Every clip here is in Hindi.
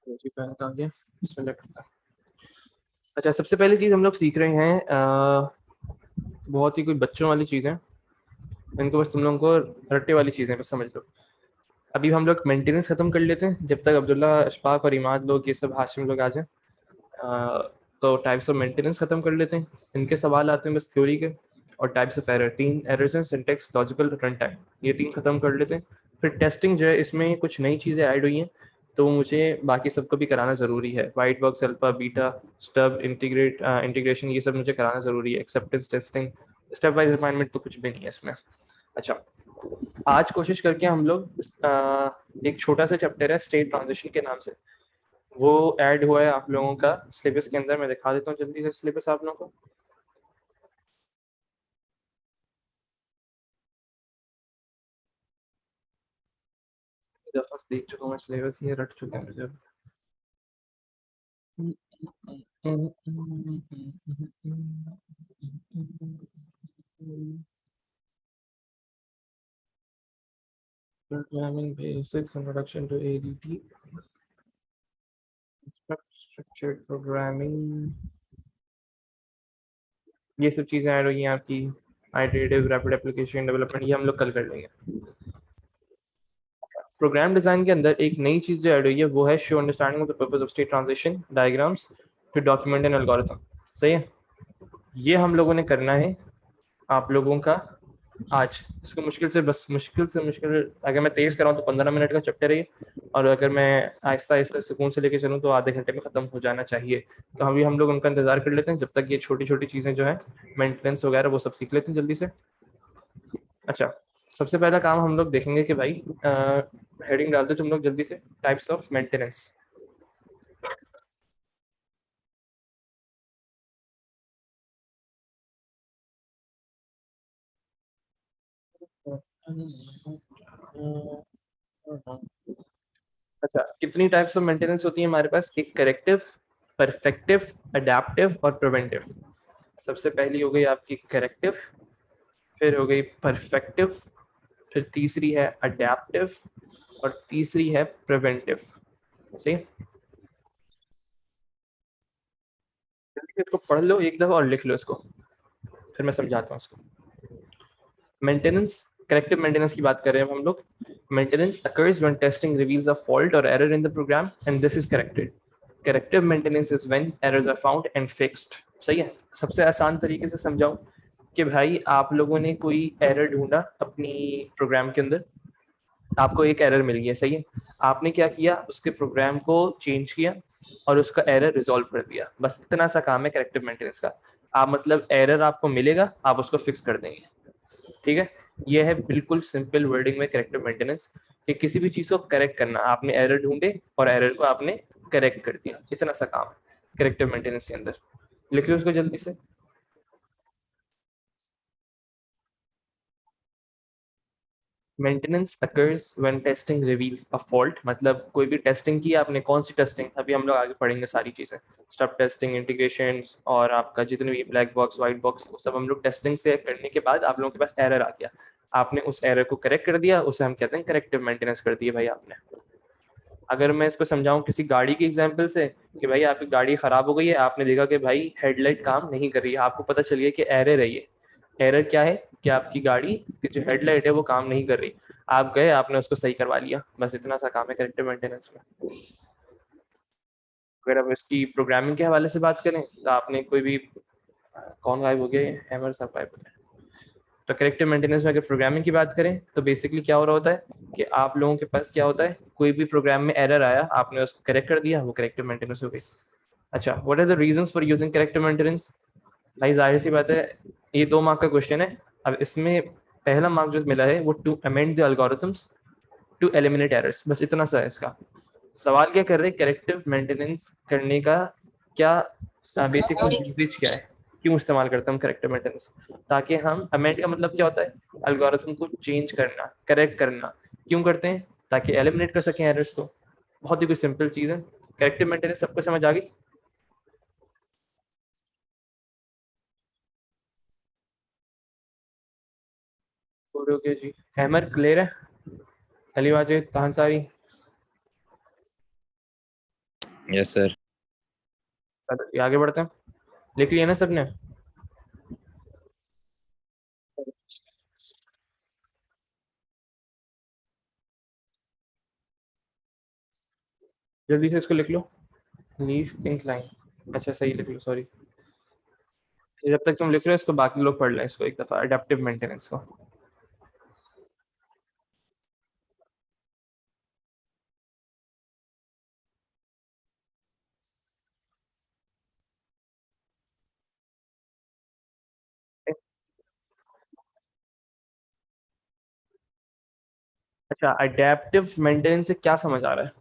जी पैन आ गया इसमें लगता है। अच्छा, सबसे पहली चीज़ हम लोग सीख रहे हैं बहुत ही कोई बच्चों वाली चीज़ है। इनको बस तुम लोगों को रट्टे वाली चीज़ें बस समझ लो। अभी हम लोग मेंटेनेंस खत्म कर लेते हैं जब तक अब्दुल्ला, अशफाक और इमाद लोग, ये सब हाशिम लोग आ जाए। तो टाइप्स ऑफ मेंटेनेंस खत्म कर लेते हैं। इनके सवाल आते हैं बस थ्योरी के। और टाइप्स ऑफ एरर, 3 एरर्स हैं, सिंटेक्स, लॉजिकल, रन टाइम, ये 3 खत्म कर लेते हैं। फिर टेस्टिंग जो है, इसमें कुछ नई चीज़ें ऐड हुई हैं तो मुझे बाकी सबको भी कराना ज़रूरी है। White box, alpha, beta, stub, integration, ये सब मुझे कराना ज़रूरी है। Acceptance testing, step wise refinement तो कुछ भी नहीं है इसमें। अच्छा, आज कोशिश करके हम लोग एक छोटा सा चैप्टर है स्टेट ट्रांजिशन के नाम से, वो ऐड हुआ है आप लोगों का सिलेबस के अंदर। मैं दिखा देता हूँ जल्दी से सिलेबस आप लोगों को। दफा देख चुका हूँ मैं सिलेबस, ये रट चुका है मुझे। Programming basics, introduction to ADT, structured programming, ये सब चीज़ें ऐड हुई हैं आपकी। आइटरेटिव, रैपिड एप्लीकेशन डेवलपमेंट, ये हम लोग कल कर लेंगे। प्रोग्राम डिजाइन के अंदर एक नई चीज़ जो ऐड हुई है वो है show understanding of the purpose of state transition diagrams to document and algorithm. सही है, ये हम लोगों ने करना है आप लोगों का आज। इसको मुश्किल से, बस मुश्किल से मुश्किल, अगर मैं तेज कराऊँ तो 15 मिनट का चैप्टर है ये। और अगर मैं आहिस्ता आहिस्ता सुकून से लेके चलूँ तो आधे घंटे में ख़त्म हो जाना चाहिए। तो हम लोग उनका इंतजार कर लेते हैं जब तक ये छोटी छोटी चीज़ें जो है, मेंटेनेंस वगैरह, वो सब सीख लेते हैं जल्दी से। अच्छा, सबसे पहला काम हम लोग देखेंगे कि भाई हेडिंग डाल दो तुम लोग जल्दी से, टाइप्स ऑफ मेंटेनेंस। अच्छा, कितनी टाइप्स ऑफ मेंटेनेंस होती है हमारे पास? एक करेक्टिव, परफेक्टिव, अडेप्टिव और प्रिवेंटिव। सबसे पहली हो गई आपकी करेक्टिव, फिर हो गई परफेक्टिव, फिर तीसरी है अडेप्टिव और तीसरी है प्रिवेंटिव। सही, जल्दी से इसको पढ़ लो एक दफा और लिख लो इसको, फिर मैं समझाता हूँ इसको। मेंटेनेंस, करेक्टिव मेंटेनेंस की बात कर रहे हैं हम लोग। Maintenance occurs when testing reveals a fault or error in the program and this is corrected. Corrective maintenance is when errors are found and fixed. सही है, सबसे आसान तरीके से समझाऊं कि भाई आप लोगों ने कोई एरर ढूंढा अपनी प्रोग्राम के अंदर, आपको एक एरर मिल गया। सही है, आपने क्या किया, उसके प्रोग्राम को चेंज किया और उसका एरर रिजॉल्व कर दिया। बस इतना सा काम है करेक्टिव मेंटेनेंस का। आप मतलब एरर आपको मिलेगा, आप उसको फिक्स कर देंगे। ठीक है, ये है बिल्कुल सिंपल वर्डिंग में करेक्टिव मेंटेनेंस, कि किसी भी चीज को करेक्ट करना। आपने एरर ढूंढे और एरर को आपने करेक्ट कर दिया, इतना सा काम करेक्टिव मेंटेनेंस के अंदर। लिख लो उसको जल्दी से। Maintenance occurs when testing reveals a fault, मतलब कोई भी टेस्टिंग की आपने, कौन सी टेस्टिंग, अभी हम लोग आगे पढ़ेंगे सारी चीजें। स्टब टेस्टिंग, इंटीग्रेशन और आपका जितने भी ब्लैक बॉक्स, व्हाइट बॉक्स, वो सब हम लोग टेस्टिंग से करने के बाद आप लोगों के पास एरर आ गया, आपने उस एरर को करेक्ट कर दिया, उसे हम कहते हैं करेक्टिव मेंटेनेंस कर दिया भाई आपने। अगर मैं इसको समझाऊं किसी गाड़ी की एग्जांपल से, कि भाई आपकी गाड़ी खराब हो गई है, आपने देखा कि भाई हेडलाइट काम नहीं कर रही है, आपको पता चल गया कि एरर है ये। एरर क्या है कि आपकी गाड़ी की जो हेडलाइट है वो काम नहीं कर रही। आप गए, आपने उसको सही करवा लिया, बस इतना सा काम है करेक्टिव मेंटेनेंस में। अगर अब इसकी प्रोग्रामिंग के हवाले से बात करें तो आपने कोई भी, कौन गायब हो गया, हैमर साहब गायब हो गए। तो करेक्टिव मेंटेनेंस में अगर प्रोग्रामिंग की बात करें तो बेसिकली क्या हो रहा होता है कि आप लोगों के पास क्या होता है, कोई भी प्रोग्राम में एरर आया, आपने उसको करेक्ट कर दिया, वो करेक्टिव मेंटेनेंस हो गई। अच्छा, what are the reasons for using corrective maintenance? भाई जाहिर सी बात है, ये 2 मार्क का क्वेश्चन है। अब इसमें पहला मार्क जो मिला है वो to amend the algorithms to eliminate errors, बस इतना सा है इसका। सवाल क्या कर रहे हैं, करेक्टिव मेंटेनेंस करने का क्या बेसिक यूसेज क्या है, क्यों इस्तेमाल करते हैं हम करेक्टिव मेंटेनेंस? ताकि हम, अमेंड का मतलब क्या होता है, एल्गोरिथम को चेंज करना, करेक्ट करना। क्यों करते हैं? ताकि एलिमिनेट कर सकें एरर्स को। बहुत ही कोई सिंपल चीज़ है। करेक्टिव मेंटेनेंस सबको समझ आ गई? ओके जी, हैमर क्लियर है? अली वाजे, कहां सारी, यस सर। चलो, ये आगे बढ़ते हैं। लिख लिया ना सबने? जल्दी से इसको लिख लो। Leaf pink line. अच्छा सही लिख लो, सॉरी। जब तक तुम लिख रहे हो इसको बाकी लोग पढ़ लें इसको एक दफा, अडेप्टिव मेंटेनेंस को। अच्छा, अडेप्टिव मेंटेनेंस से क्या समझ आ रहा है?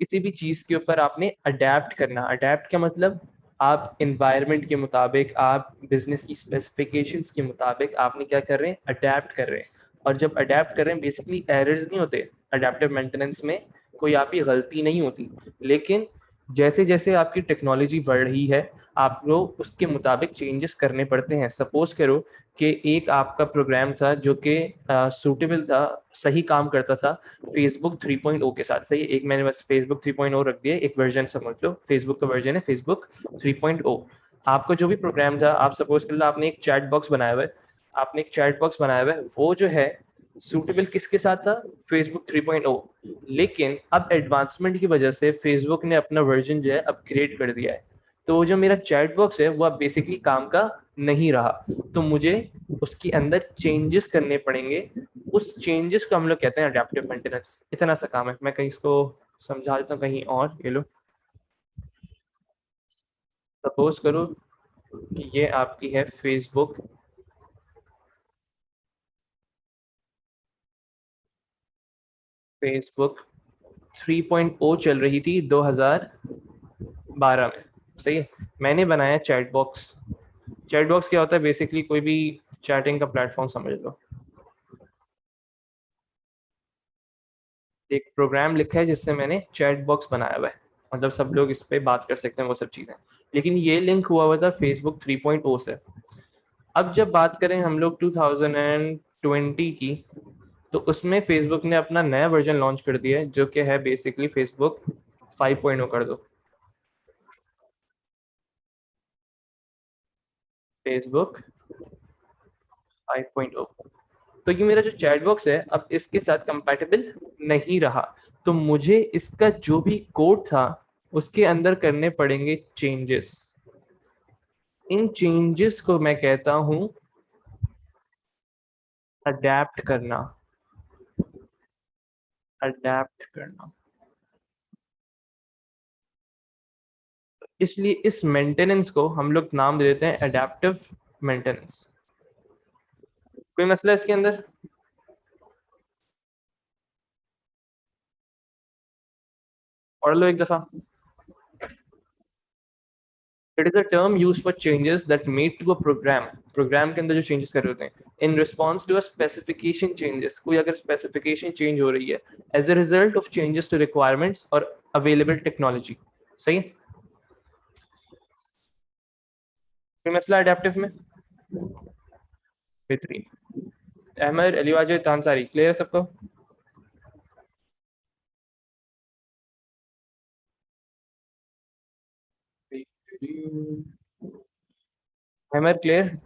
किसी भी चीज के ऊपर आपने अडेप्ट करना। अडेप्ट का मतलब आप इन्वायरमेंट के मुताबिक, आप बिजनेस की स्पेसिफिकेशंस के मुताबिक आपने क्या कर रहे हैं, अडेप्ट कर रहे हैं। और जब अडेप्ट कर रहे हैं बेसिकली एरर्स नहीं होते अडेप्टिव मेंटेनेंस में, कोई आपकी गलती नहीं होती। लेकिन जैसे जैसे आपकी टेक्नोलॉजी बढ़ रही है, आपको उसके मुताबिक चेंजेस करने पड़ते हैं। सपोज करो कि एक आपका प्रोग्राम था जो कि सूटेबल था, सही काम करता था फेसबुक 3.0 के साथ। सही, एक मैंने बस फेसबुक 3.0 रख दिया, एक वर्जन समझ लो, फेसबुक का वर्जन है फेसबुक 3.0। आपका जो भी प्रोग्राम था, आप सपोज कर लो आपने एक चैट बॉक्स बनाया हुआ है, आपने एक चैट बॉक्स बनाया हुआ है, वो जो है सूटेबल किसके साथ था, फेसबुक 3.0। लेकिन अब एडवांसमेंट की वजह से फेसबुक ने अपना वर्जन जो है अपग्रेड कर दिया है, तो जो मेरा चैट बॉक्स है वो अब बेसिकली काम का नहीं रहा। तो मुझे उसके अंदर चेंजेस करने पड़ेंगे। उस चेंजेस को हम लोग कहते हैं अडेप्टिव मेंटेनेंस। इतना सा काम है। मैं कहीं इसको समझा देता हूँ कहीं और, ये लो। सपोज करो कि ये आपकी है फेसबुक, फेसबुक 3.0 चल रही थी 2012 में। सही है। मैंने बनाया चैट बॉक्स। चैट बॉक्स क्या होता है, बेसिकली कोई भी चैटिंग का प्लेटफॉर्म समझ लो। एक प्रोग्राम लिखा है जिससे मैंने चैट बॉक्स बनाया हुआ है, मतलब सब लोग इस पे बात कर सकते हैं, वो सब चीज़ें। लेकिन ये लिंक हुआ हुआ था फेसबुक 3.0 से। अब जब बात करें हम लोग 2020 की, तो उसमें फेसबुक ने अपना नया वर्जन लॉन्च कर दिया है जो कि है बेसिकली फेसबुक 5.0 कर दो, फेसबुक 5.0। तो ये मेरा जो चैट बॉक्स है अब इसके साथ कंपैटिबल नहीं रहा, तो मुझे इसका जो भी कोड था उसके अंदर करने पड़ेंगे चेंजेस। इन चेंजेस को मैं कहता हूं अडेप्ट करना। अडेप्ट करना। इसलिए इस मेंटेनेंस को हम लोग नाम दे देते हैं अडेप्टिव मेंटेनेंस। कोई मसला है इसके अंदर? पढ़ लो एक दफा। It is a term use for changes that made to a program. Program के अंदर जो चेंजेस कर रहे होते हैं in response to a specification changes. कोई अगर स्पेसिफिकेशन चेंज हो रही है as a result of changes to requirements और अवेलेबल टेक्नोलॉजी। सही है। कोई मसला अडेप्टिव में? बेहतरीन। अहमद अली वाजिद तानसारी, क्लियर है सबको? अहमद क्लियर?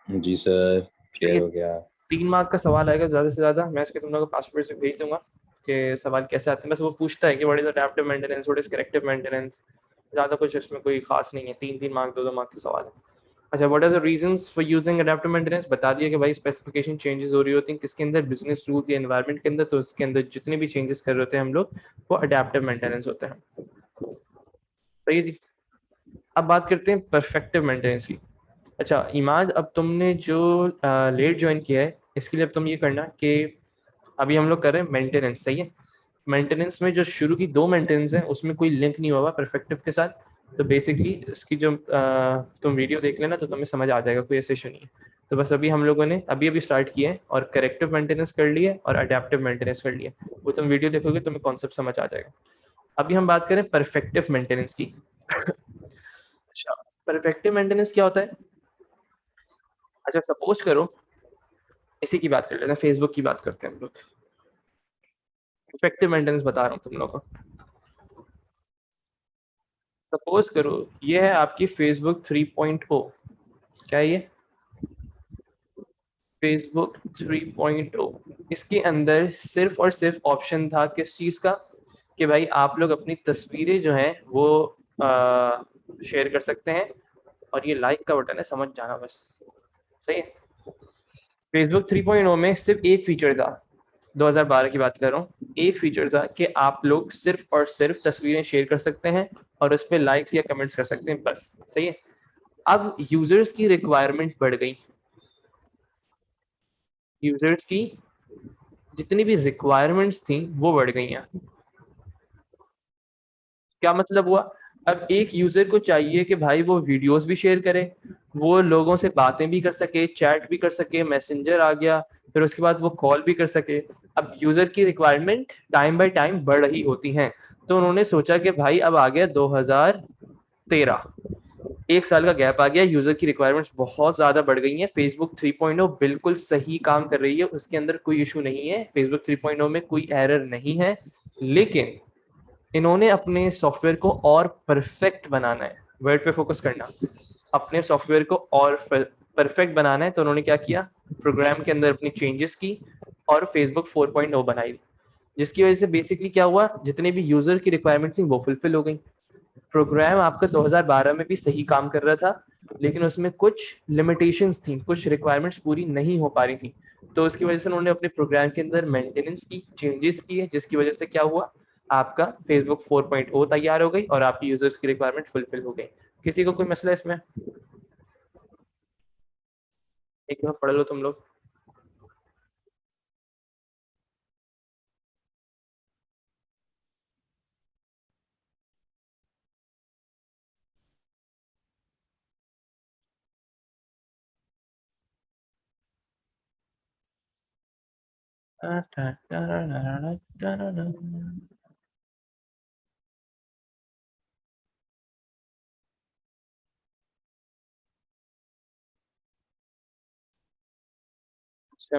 जी सर, क्लियर ये हो गया। 3 मार्क का सवाल आएगा ज्यादा से ज्यादा। मैं इसके तुम लोगों को पासवर्ड से भेज दूंगा कि सवाल कैसे आते हैं। बस वो पूछता है कि what is adaptive maintenance, what is corrective maintenance. ज्यादा कुछ इसमें कोई खास नहीं है। 3-3 मार्क, 2-2 मार्क के सवाल है। अच्छा, what are the reasons for using adaptive maintenance? बता दिया कि भाई स्पेसिफिकेशन चेंजेस हो रही होती हैं किसके अंदर, बिजनेस रूल या एनवायरनमेंट के अंदर, तो उसके अंदर जितने भी चेंजेस कर रहे होते हैं हम लोग, वो अडैप्टिव मेंटेनेंस होते हैं। सही है जी। अब बात करते हैं परफेक्टिव मेंटेनेंस की। अच्छा इमाद, अब तुमने जो लेट ज्वाइन किया है इसके लिए अब तुम ये करना कि अभी हम लोग कर रहे हैं मेंटेनेंस। सही है। मेंटेनेंस में जो शुरू की 2 मेंटेनेंस है उसमें कोई लिंक नहीं हुआ परफेक्टिव के साथ। तो बेसिकली इसकी जो तुम वीडियो देख लेना तो तुम्हें समझ आ जाएगा, कोई ऐसा इशू नहीं है। तो बस अभी हम लोगों ने अभी अभी स्टार्ट किया है और करेक्टिव मेंटेनेंस कर लिया और अडेप्टिव मेंटेनेंस कर लिया। वो तुम वीडियो देखोगे तुम्हें कॉन्सेप्ट समझ आ जाएगा। अभी हम बात करें परफेक्टिव मेंटेनेंस की। अच्छा, परफेक्टिव मेंटेनेंस क्या होता है? अच्छा सपोज करो, इसी की बात कर लेते हैं, फेसबुक की बात करते हैं हम लोग। इफेक्टिव मेंटेनेंस बता रहा हूँ तुम लोगों को। सपोज करो ये है आपकी फेसबुक 3.0। क्या है ये? फेसबुक 3.0। इसके अंदर सिर्फ और सिर्फ ऑप्शन था किस चीज का, कि भाई आप लोग अपनी तस्वीरें जो हैं वो शेयर कर सकते हैं, और ये लाइक का बटन है, समझ जाना बस। सही है। फेसबुक 3.0 में सिर्फ एक फीचर था, 2012 की बात कर रहा हूँ, एक फीचर था कि आप लोग सिर्फ और सिर्फ तस्वीरें शेयर कर सकते हैं और उस पर लाइक्स या कमेंट्स कर सकते हैं, बस। सही है। अब यूजर्स की रिक्वायरमेंट बढ़ गई। यूजर्स की जितनी भी रिक्वायरमेंट्स थी वो बढ़ गई हैं। क्या मतलब हुआ? अब एक यूजर को चाहिए कि भाई वो वीडियोस भी शेयर करे, वो लोगों से बातें भी कर सके, चैट भी कर सके, मैसेंजर आ गया, फिर उसके बाद वो कॉल भी कर सके। अब यूजर की रिक्वायरमेंट टाइम बाय टाइम बढ़ रही होती हैं, तो उन्होंने सोचा कि भाई अब आ गया 2013, एक साल का गैप आ गया, यूजर की रिक्वायरमेंट्स बहुत ज्यादा बढ़ गई हैं। फेसबुक 3.0 बिल्कुल सही काम कर रही है, उसके अंदर कोई इशू नहीं है, फेसबुक 3.0 में कोई एरर नहीं है, लेकिन इन्होंने अपने सॉफ्टवेयर को और परफेक्ट बनाना है। वर्ड पे फोकस करना, अपने सॉफ्टवेयर को और परफेक्ट बनाना है, तो उन्होंने क्या किया, प्रोग्राम के अंदर अपनी चेंजेस की और फेसबुक 4.0 बनाई, जिसकी वजह से बेसिकली क्या हुआ, जितने भी यूजर की रिक्वायरमेंट थी वो फुलफिल हो गई। प्रोग्राम आपका 2012 में भी सही काम कर रहा था, लेकिन उसमें कुछ लिमिटेशंस थी, कुछ रिक्वायरमेंट्स पूरी नहीं हो पा रही थी, तो उसकी वजह से उन्होंने अपने प्रोग्राम के अंदर मेंटेनेंस की, चेंजेस किए, जिसकी वजह से क्या हुआ, आपका फेसबुक 4.0 तैयार हो गई और आपकी यूजर्स की रिक्वायरमेंट फुलफिल हो गई। किसी को कोई मसला इसमें? एक बार पढ़ लो तुम लोग। अच्छा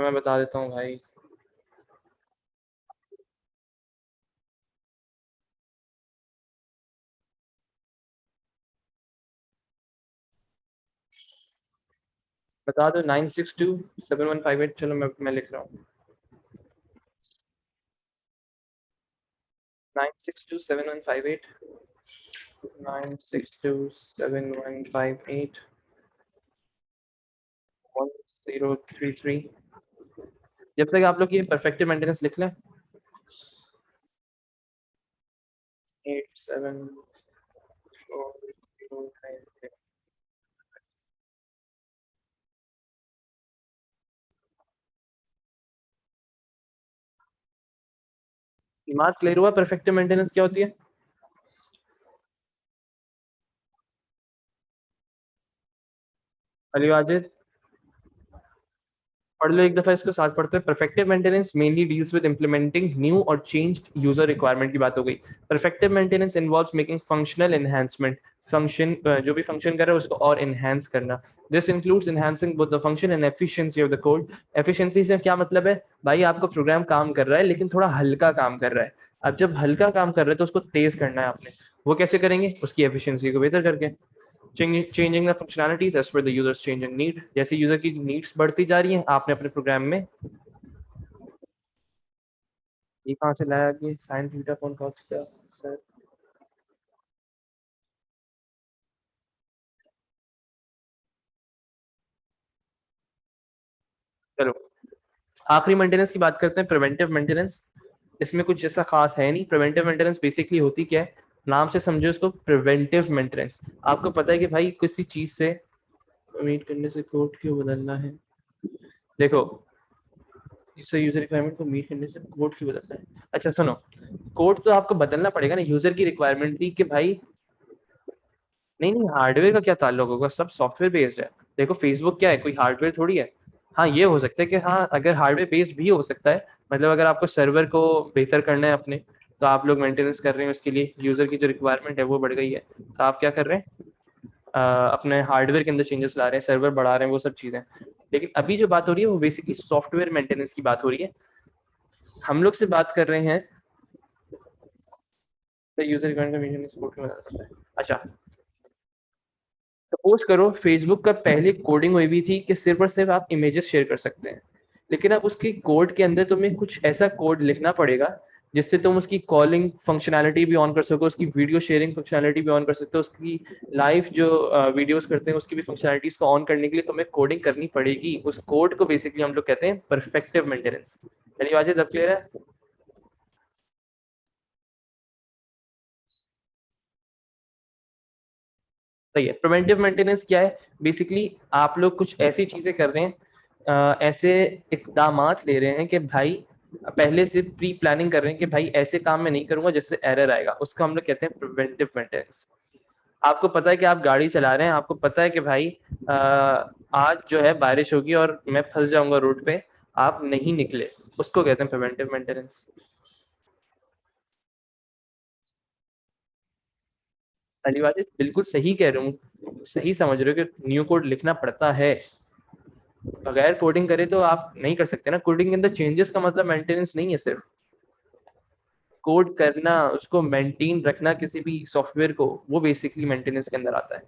मैं बता देता हूँ भाई। बता दो 9627158। चलो मैं लिख रहा हूँ 9627158, 9627158 1033। जब तक आप लोग ये परफेक्टिव मेंटेनेंस लिख लें, 874096। दिमाग क्लियर हुआ परफेक्टिव मेंटेनेंस क्या होती है? अली वाजिद, पढ़ लो एक दफा इसको, साथ पढ़ते हैं। Perfective maintenance mainly deals with implementing new और चेंज्ड यूजर रिक्वायरमेंट की बात हो गई। Perfective maintenance involves making functional enhancement, function जो भी फंक्शन कर रहा है उसको और एनहांस करना। This includes enhancing both the function and efficiency of the code. Efficiency से क्या मतलब है भाई, आपका प्रोग्राम काम कर रहा है लेकिन थोड़ा हल्का काम कर रहा है। अब जब हल्का काम कर रहा है तो उसको तेज करना है आपने, वो कैसे करेंगे, उसकी एफिशिएंसी को बेहतर करके। Changing the functionalities as per the users changing need, जैसे यूजर की नीड्स बढ़ती जा रही हैं आपने अपने प्रोग्राम में। ये कहाँ से लाया, ये साइन थीटा कौन कॉस थीटा सर? चलो आखिरी मेंटेनेंस की बात करते हैं, प्रिवेंटिव मेंटेनेंस। इसमें कुछ ऐसा खास है नहीं। प्रिवेंटिव मेंटेनेंस बेसिकली होती क्या है, नाम से समझो इसको, प्रिवेंटिव मेंटेनेंस। आपको पता है कि भाई किसी चीज से उम्मीद करने से कोड क्यों बदलना है। देखो, इससे यूजर रिक्वायरमेंट को मीट करने से कोड क्यों बदलना है। अच्छा सुनो, कोड तो आपको बदलना पड़ेगा ना, यूजर की रिक्वायरमेंट थी कि भाई, नहीं नहीं हार्डवेयर का क्या ताल्लुक होगा, सब सॉफ्टवेयर बेस्ड है। देखो फेसबुक क्या है, कोई हार्डवेयर थोड़ी है। हाँ ये हो सकता है कि हाँ अगर हार्डवेयर बेस्ड भी हो सकता है, मतलब अगर आपको सर्वर को बेहतर करना है अपने, तो आप लोग मेंटेनेंस कर रहे हैं उसके लिए, यूजर की जो रिक्वायरमेंट है वो बढ़ गई है, तो आप क्या कर रहे हैं, अपने हार्डवेयर के अंदर चेंजेस ला रहे हैं, सर्वर बढ़ा रहे हैं, वो सब चीज़ें। लेकिन अभी जो बात हो रही है वो बेसिकली सॉफ्टवेयर मेंटेनेंस की बात हो रही है। हम लोग से बात कर रहे हैं यूजर रिक्वायरमेंट का मीडियम सपोर्ट करता है। अच्छा, सपोज करो फेसबुक का पहले कोडिंग हुई भी थी कि सिर्फ और सिर्फ आप इमेजेस शेयर कर सकते हैं, लेकिन अब उसकी कोड के अंदर तुम्हें कुछ ऐसा कोड लिखना पड़ेगा जिससे तुम उसकी कॉलिंग फंक्शनैलिटी भी ऑन कर सको, उसकी वीडियो शेयरिंग फंक्शनैलिटी भी ऑन कर सकते हो, उसकी लाइव जो वीडियोस करते हैं उसकी भी फंक्शनैलिटीज को ऑन करने के लिए तुम्हें कोडिंग करनी पड़ेगी। उस कोड को बेसिकली हम लोग कहते हैं परफेक्टिव मेंटेनेंस। यानी वाजिद अब क्लियर है? सही है। प्रिवेंटिव मेंटेनेंस क्या है? बेसिकली आप लोग कुछ ऐसी चीजें कर रहे हैं, ऐसे इकदामात ले रहे हैं कि भाई पहले से प्री प्लानिंग कर रहे हैं कि भाई ऐसे काम मैं नहीं करूंगा जिससे एरर आएगा, उसको हम लोग कहते हैं प्रिवेंटिव मेंटेनेंस। आपको पता है कि आप गाड़ी चला रहे हैं, आपको पता है कि भाई अ, आज जो है बारिश होगी और मैं फंस जाऊंगा रोड पे, आप नहीं निकले, उसको कहते हैं प्रिवेंटिव मेंटेनेंस। पहली बात है, बिल्कुल सही कह रहा हूँ, सही समझ रहे हो कि न्यू कोड लिखना पड़ता है। बगैर कोडिंग करे तो आप नहीं कर सकते ना। कोडिंग के अंदर चेंजेस का मतलब मेंटेनेंस नहीं है, सिर्फ कोड करना, उसको मेंटेन रखना किसी भी सॉफ्टवेयर को, वो बेसिकली मेंटेनेंस के अंदर आता है।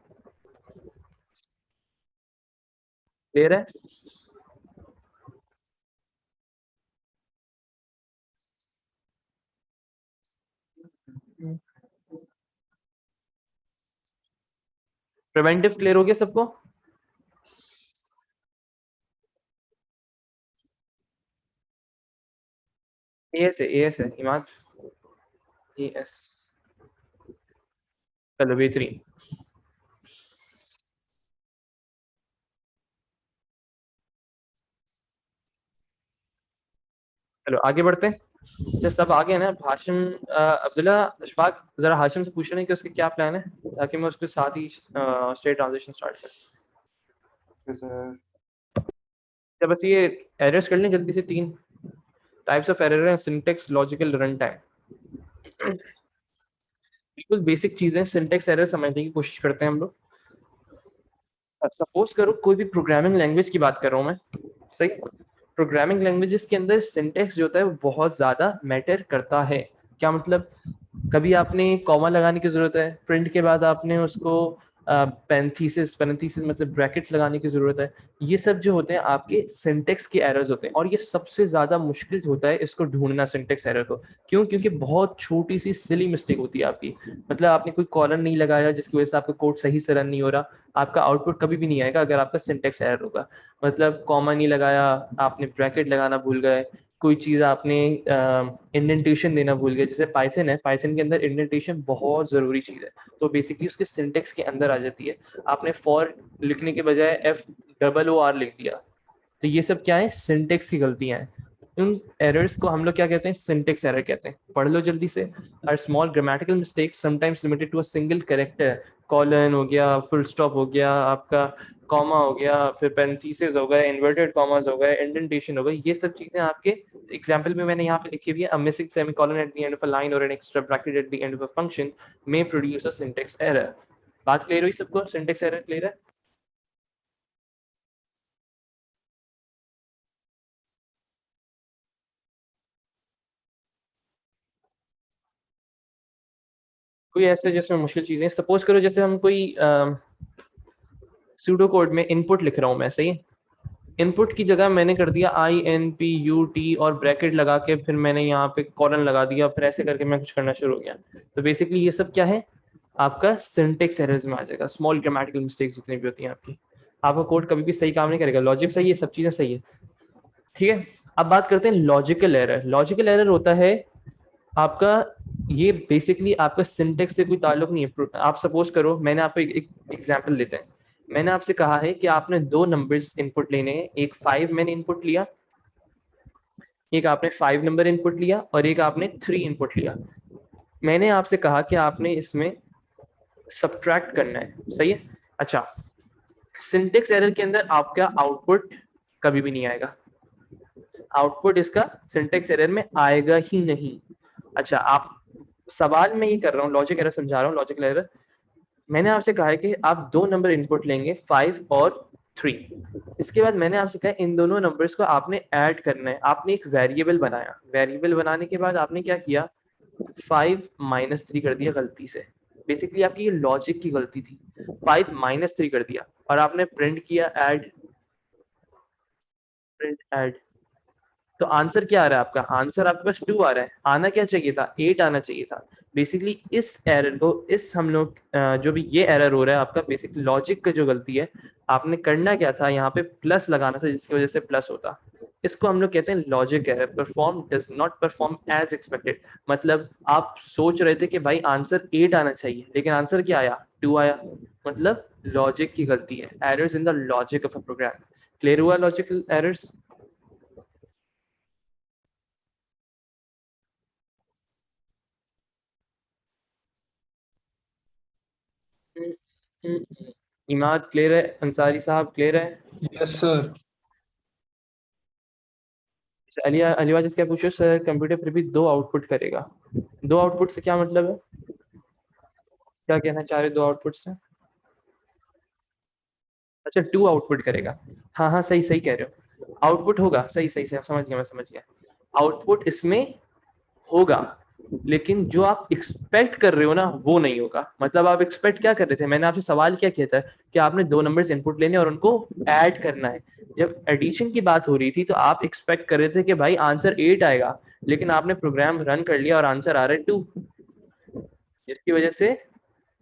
क्लियर है? प्रिवेंटिव क्लियर हो गया सबको? एएस है इमाद, एएस। चलो बेहतरीन। चलो आगे बढ़ते हैं। जैसे सब आगे है ना, हाशिम, अब्दुल्ला, अशफाक, जरा हाशिम से पूछ रहे हैं कि उसके क्या प्लान है, ताकि मैं उसके साथ ही स्टेट ट्रांजिशन स्टार्ट करूँ। सर तो बस ये एरर्स कर लें जल्दी से। तीन टाइप्स ऑफ एरर है: सिंटेक्स, लॉजिकल, रन टाइम। बिल्कुल बेसिक चीजें, सिंटेक्स एरर समझने की कोशिश करते हैं हम लोग। सपोज करो कोई भी प्रोग्रामिंग लैंग्वेज की बात कर रहा हूँ मैं, सही। प्रोग्रामिंग लैंग्वेजेस के अंदर सिंटेक्स जो होता है वो बहुत ज्यादा मैटर करता है। क्या मतलब? कभी आपने कॉमा लगाने की जरूरत है, प्रिंट के बाद आपने उसको पैरेंथेसिस, पैरेंथेसिस मतलब ब्रैकेट्स लगाने की जरूरत है। ये सब जो होते हैं आपके सिंटेक्स के एरर्स होते हैं, और ये सबसे ज्यादा मुश्किल होता है इसको ढूंढना, सिंटेक्स एरर को। क्यों? क्योंकि बहुत छोटी सी सिली मिस्टेक होती है आपकी। मतलब आपने कोई कॉलन नहीं लगाया जिसकी वजह से आपका कोड सही से रन नहीं हो रहा, आपका आउटपुट कभी भी नहीं आएगा अगर आपका सिंटेक्स एरर होगा। मतलब कॉमा नहीं लगाया, आपने ब्रैकेट लगाना भूल गए, कोई चीज़ आपने इंडेंटेशन देना भूल गए। जैसे पाइथन है, पाइथन के अंदर इंडेंटेशन बहुत ज़रूरी चीज़ है, तो बेसिकली उसके सिंटेक्स के अंदर आ जाती है। आपने फॉर लिखने के बजाय FOOR लिख दिया, तो ये सब क्या है? सिंटेक्स की गलतियां हैं। उन एरर्स को हम लोग क्या कहते हैं? सिंटेक्स एरर कहते हैं। पढ़ लो जल्दी से। Are small grammatical mistake sometimes limited to a single character. Colon हो गया, फुल स्टॉप हो गया, आपका कॉमा हो गया, फिर पेरेंथीसिस हो गए, इन्वर्टेड कॉमास हो गए, इंडेंटेशन हो गई, ये सब चीजें आपके एग्जाम्पल में मैंने यहाँ पे लिखी हुई है। A missing semicolon at the end of a line और an extra bracket at the end of a function may produce a syntax error. बात क्लियर हुई सबको? सिंटेक्स एरर क्लियर है? कोई ऐसे जिसमें मुश्किल चीजें, सपोज करो जैसे हम कोई सूडो कोड में इनपुट लिख रहा हूँ मैं, सही है। इनपुट की जगह मैंने कर दिया INPUT और ब्रैकेट लगा के फिर मैंने यहाँ पे कॉलन लगा दिया, फिर ऐसे करके मैं कुछ करना शुरू हो गया। तो बेसिकली ये सब क्या है? आपका सिंटेक्स एरर्स में आ जाएगा। स्मॉल ग्रामेटिकल मिस्टेक्स जितनी भी होती हैं आपकी, आपका कोड कभी भी सही काम नहीं करेगा। लॉजिक सही है, सब चीजें सही है, ठीक है। अब बात करते हैं लॉजिकल एरर। लॉजिकल एरर होता है आपका, ये बेसिकली आपका सिंटेक्स से कोई ताल्लुक नहीं है। आप सपोज करो, मैंने आपको एक एग्जांपल देते हैं। मैंने आपसे कहा है कि आपने दो नंबर्स इनपुट लेने हैं, एक 5 मैंने इनपुट लिया, एक आपने 5 नंबर इनपुट लिया, और एक आपने 3 इनपुट लिया। मैंने आपसे कहा कि आपने इसमें सब्ट्रैक्ट करना है, सही है। अच्छा, सिंटेक्स एरर के अंदर आपका आउटपुट कभी भी नहीं आएगा। आउटपुट इसका सिंटेक्स एरर में आएगा ही नहीं। अच्छा, आप सवाल में ये कर रहा हूँ, लॉजिक एरर समझा रहा हूँ, लॉजिकल एरर। मैंने आपसे कहा है कि आप दो नंबर इनपुट लेंगे, 5 और 3। इसके बाद मैंने आपसे कहा इन दोनों नंबर्स को आपने ऐड करना है। आपने एक वेरिएबल बनाया, वेरिएबल बनाने के बाद आपने क्या किया? 5 माइनस 3 कर दिया गलती से। बेसिकली आपकी ये लॉजिक की गलती थी। 5 माइनस 3 कर दिया और आपने प्रिंट किया ऐड, प्रिंट ऐड। तो आंसर क्या आ रहा है आपका? आंसर आपके पास 2 आ रहा है। आना क्या चाहिए था? 8 आना चाहिए था। बेसिकली इस एरर को, इस हम लोग जो भी ये एरर हो रहा है आपका, बेसिकली लॉजिक का जो गलती है, आपने करना क्या था, यहाँ पे प्लस लगाना था जिसकी वजह से प्लस होता। इसको हम लोग कहते हैं logic error. Perform does not perform as expected. मतलब आप सोच रहे थे कि भाई आंसर 8 आना चाहिए, लेकिन आंसर क्या आया? 2 आया। मतलब लॉजिक की गलती है। Errors in the logic of a program. Clear हुआ लॉजिकल एरर्स? इमाद क्लियर है? अंसारी साहब क्लियर है? Yes sir. अलिया अली वाजिद क्या पूछो सर? कंप्यूटर फिर भी 2 आउटपुट करेगा। 2 आउटपुट से क्या मतलब है? क्या कहना चाह रहे हो 2 आउटपुट से? अच्छा 2 आउटपुट करेगा। हाँ हाँ, सही सही कह रहे हो। आउटपुट होगा, सही सही सही, समझ गया, मैं समझ गया। आउटपुट इसमें होगा, लेकिन जो आप एक्सपेक्ट कर रहे हो ना वो नहीं होगा। मतलब आप एक्सपेक्ट क्या कर रहे थे? मैंने आपसे सवाल क्या किया था कि आपने 2 नंबर्स इनपुट लेने और उनको ऐड करना है। जब एडिशन की बात हो रही थी तो आप एक्सपेक्ट कर रहे थे कि भाई आंसर 8 आएगा, लेकिन आपने प्रोग्राम रन कर लिया और आंसर आ रहा है 2, जिसकी वजह से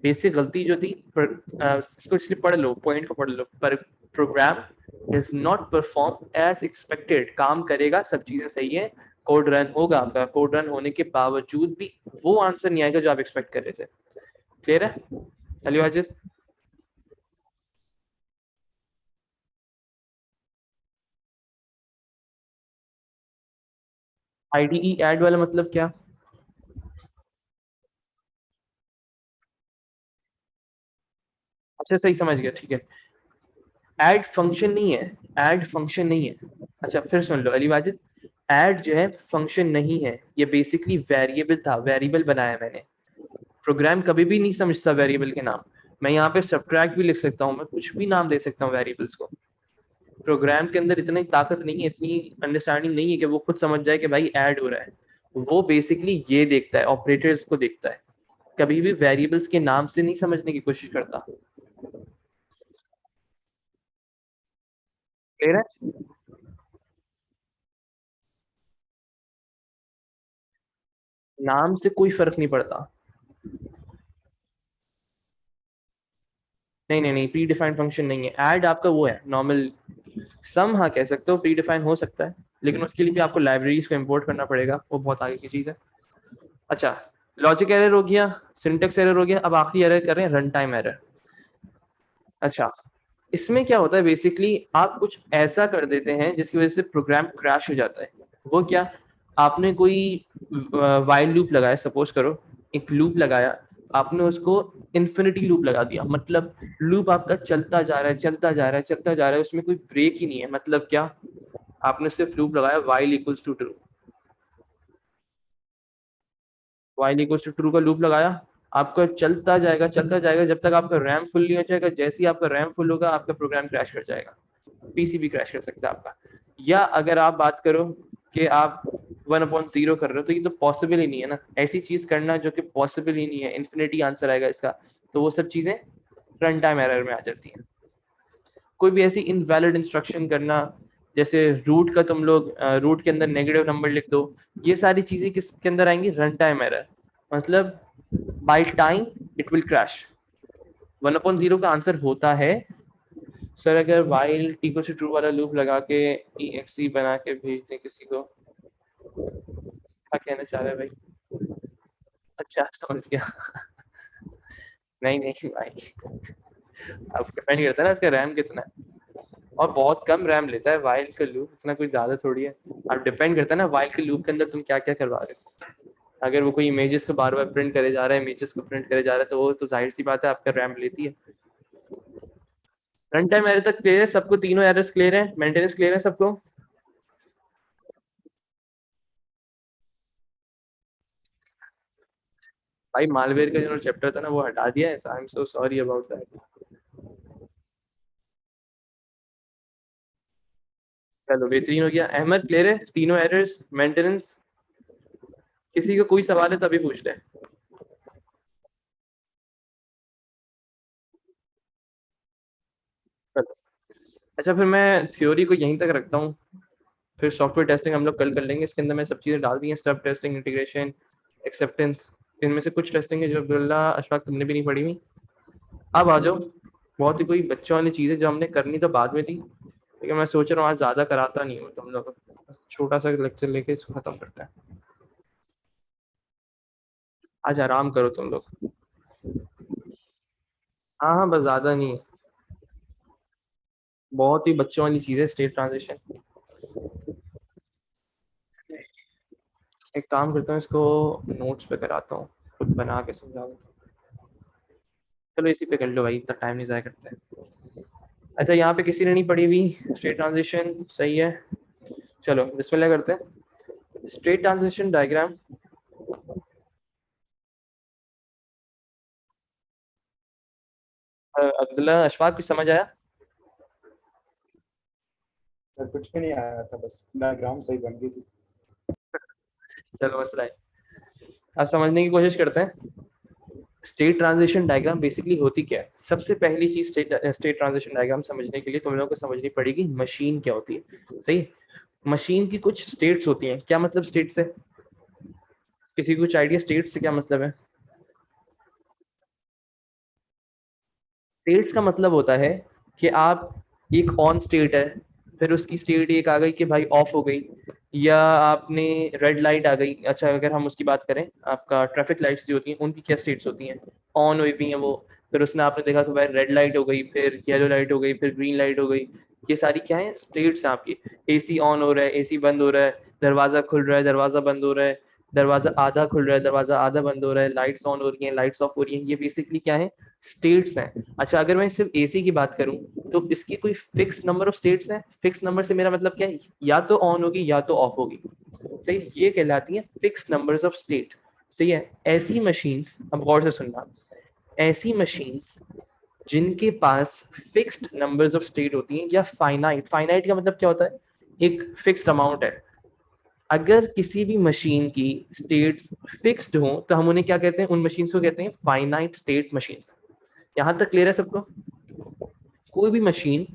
बेसिक गलती जो थी इसको इसलिए पढ़ लो, पॉइंट को पढ़ लो। पर program is not perform as expected. काम करेगा, सब चीजें सही है, कोड रन होगा आपका। कोड रन होने के बावजूद भी वो आंसर नहीं आएगा जो आप एक्सपेक्ट कर रहे थे। क्लियर है अली वाजिद? आईडीई ऐड वाला मतलब क्या? अच्छा सही समझ गया, ठीक है। ऐड फंक्शन नहीं है, ऐड फंक्शन नहीं है। अच्छा फिर सुन लो अली वाजिद, ऐड जो है फंक्शन नहीं है, ये बेसिकली वेरिएबल था, वेरिएबल बनाया मैंने। प्रोग्राम कभी भी नहीं समझता वेरिएबल के नाम। मैं यहाँ पे सब्ट्रैक्ट भी लिख सकता हूँ, मैं कुछ भी नाम दे सकता हूँ वेरिएबल्स को। प्रोग्राम के अंदर इतनी ताकत नहीं है, इतनी अंडरस्टैंडिंग नहीं है कि वो खुद समझ जाए कि भाई ऐड हो रहा है। वो बेसिकली ये देखता है, ऑपरेटर्स को देखता है, कभी भी वेरिएबल्स के नाम से नहीं समझने की कोशिश करता। क्लियर है? नाम से कोई फर्क नहीं पड़ता। नहीं नहीं नहीं, प्री डिफाइंड फंक्शन नहीं है। ऐड आपका वो है नॉर्मल। सम हाँ कह सकते हो, प्री डिफाइन हो सकता है, लेकिन उसके लिए भी आपको लाइब्रेरीज को इम्पोर्ट करना पड़ेगा, वो बहुत आगे की चीज़ है। अच्छा, लॉजिक एरर हो गया, सिंटेक्स एरर हो गया, अब आखिरी एरर कर रहे हैं, रन टाइम एरर। अच्छा, इसमें क्या होता है बेसिकली, आप कुछ ऐसा कर देते हैं जिसकी वजह से प्रोग्राम क्रैश हो जाता है। वो क्या? आपने कोई वाइल लूप लगाया, सपोज करो एक लूप लगाया, आपने उसको इन्फिनिटी लूप लगा दिया। मतलब लूप आपका चलता जा रहा है, चलता जा रहा है, चलता जा रहा है, उसमें कोई ब्रेक ही नहीं है। मतलब क्या? आपने सिर्फ लूप लगाया while equals to true, while equals to true का लूप लगाया, आपका चलता जाएगा, चलता जाएगा, जब तक आपका रैम फुल नहीं हो जाएगा। जैसे ही आपका रैम फुल होगा आपका प्रोग्राम क्रैश कर जाएगा, पीसी भी क्रैश कर सकता है आपका। या अगर आप बात करो कि आप 1/0 कर रहे हो, तो ये तो पॉसिबल ही नहीं है ना, ऐसी चीज करना जो कि पॉसिबल ही नहीं है, इन्फिनिटी आंसर आएगा इसका। तो वो सब चीजें रन टाइम एरर में आ जाती हैं। कोई भी ऐसी इनवैलिड इंस्ट्रक्शन करना, जैसे रूट का तुम लोग रूट के अंदर नेगेटिव नंबर लिख दो, ये सारी चीजें किसके अंदर आएंगी? Run time error. मतलब by time it will crash. 1/0 का आंसर होता है सर, अगर वाइल टी से ट्रू वाला लूप लगा के EXE बना के भेज दें किसी को। क्या कहना चाह रहे हैं भाई? अच्छा समझ गया। नहीं नहीं भाई, अब डिपेंड करता है ना इसका रैम कितना है, और बहुत कम रैम लेता है वाइल का लूप, इतना कोई ज्यादा थोड़ी है। अब डिपेंड करता है ना वाइल के लूप के अंदर तुम क्या क्या करवा रहे हो। अगर वो कोई इमेजेस को बार बार प्रिंट करे जा रहा है, इमेजेस को प्रिंट करे जा रहा है, तो वो तो जाहिर सी बात है आपका रैम लेती है। रन टाइम एरर तक क्लियर है सबको? तीनों एरर्स क्लियर है? मेंटेनेंस क्लियर है सबको? भाई मालवेयर का जो चैप्टर था ना वो हटा दिया है, तो I am so sorry about that. चलो बेहतरीन हो गया। अहमद क्लियर है तीनों एरर्स, मेंटेनेंस? किसी का कोई सवाल है तभी पूछ ले। चलो। अच्छा फिर मैं थ्योरी को यहीं तक रखता हूँ, फिर सॉफ्टवेयर टेस्टिंग हम लोग कल कर लेंगे। इसके अंदर मैं सब चीज़ें डाल दी हैं, स्टब टेस्टिंग, इंटीग्रेशन, एक्सेप्टेंस। इनमें से कुछ टेस्टिंग है जो अब्दुल्ला अशफाक तुमने भी नहीं पढ़ी हुई। अब आ जाओ, बहुत ही कोई बच्चों वाली चीज़ है जो हमने करनी तो बाद में थी, लेकिन मैं सोच रहा हूँ आज ज़्यादा कराता नहीं हूँ तुम लोग को। छोटा सा लेक्चर लेके इसको ख़त्म करते हैं। आज आराम करो तुम लोग। हाँ हाँ, बस ज़्यादा नहीं है, बहुत ही बच्चों वाली चीज़ है स्टेट ट्रांजिशन। एक काम करता हूँ, इसको नोट्स पे कराता हूँ, खुद बना के समझाऊँ। चलो इसी पे कर लो भाई, इतना टाइम नहीं ज़ाया करते हैं। अच्छा यहाँ पे किसी ने नहीं पढ़ी हुई स्टेट ट्रांजिशन, सही है। चलो बिस्मिल्लाह करते हैं। State transition diagram, Abdullah Ashfaq कुछ समझ आया? सर कुछ भी नहीं आया था, बस डायग्राम सही बन गई थी। चलो मसला है, अब समझने की कोशिश करते हैं। स्टेट ट्रांजिशन डायग्राम बेसिकली होती क्या है? सबसे पहली चीज स्टेट ट्रांजिशन डायग्राम समझने के लिए तुम लोगों को समझनी पड़ेगी मशीन क्या होती है, सही। मशीन की कुछ स्टेट्स होती हैं। क्या मतलब स्टेट से? किसी को कुछ आइडिया स्टेट से क्या मतलब है? स्टेट्स का मतलब होता है कि आप, एक ऑन स्टेट है, फिर उसकी स्टेट एक आ गई कि भाई ऑफ हो गई, या आपने रेड लाइट आ गई। अच्छा अगर हम उसकी बात करें, आपका ट्रैफिक लाइट्स जो होती हैं उनकी क्या स्टेट्स होती हैं? ऑन हुई भी हैं वो, फिर उसने आपने देखा कि भाई रेड लाइट हो गई, फिर येलो लाइट हो गई, फिर ग्रीन लाइट हो गई। ये सारी क्या है? स्टेट्स हैं आपकी। एसी ऑन हो रहा है, एसी बंद हो रहा है, दरवाजा खुल रहा है, दरवाजा बंद हो रहा है, दरवाजा आधा खुल रहा है, दरवाजा आधा बंद हो रहा है, लाइट्स ऑन हो रही हैं, लाइट्स ऑफ हो रही हैं। ये बेसिकली क्या है? स्टेट्स हैं। अच्छा अगर मैं सिर्फ एसी की बात करूं तो इसकी कोई फिक्स नंबर ऑफ स्टेट्स हैं। फिक्स नंबर से मेरा मतलब क्या है? या तो ऑन होगी या तो ऑफ होगी, सही। ये कहलाती है फिक्स नंबर्स ऑफ स्टेट, सही है। ऐसी मशीन्स, अब गौर से सुनना, ऐसी मशीन्स जिनके पास फिक्स्ड नंबर्स ऑफ स्टेट होती हैं, या फाइनाइट, फाइनाइट का मतलब क्या होता है? एक फिक्स्ड अमाउंट है। अगर किसी भी मशीन की स्टेट्स फिक्स्ड हो तो हम उन्हें क्या कहते हैं? उन मशीन्स को कहते हैं फाइनाइट स्टेट मशीन्स। यहां तक क्लियर है सबको? कोई भी मशीन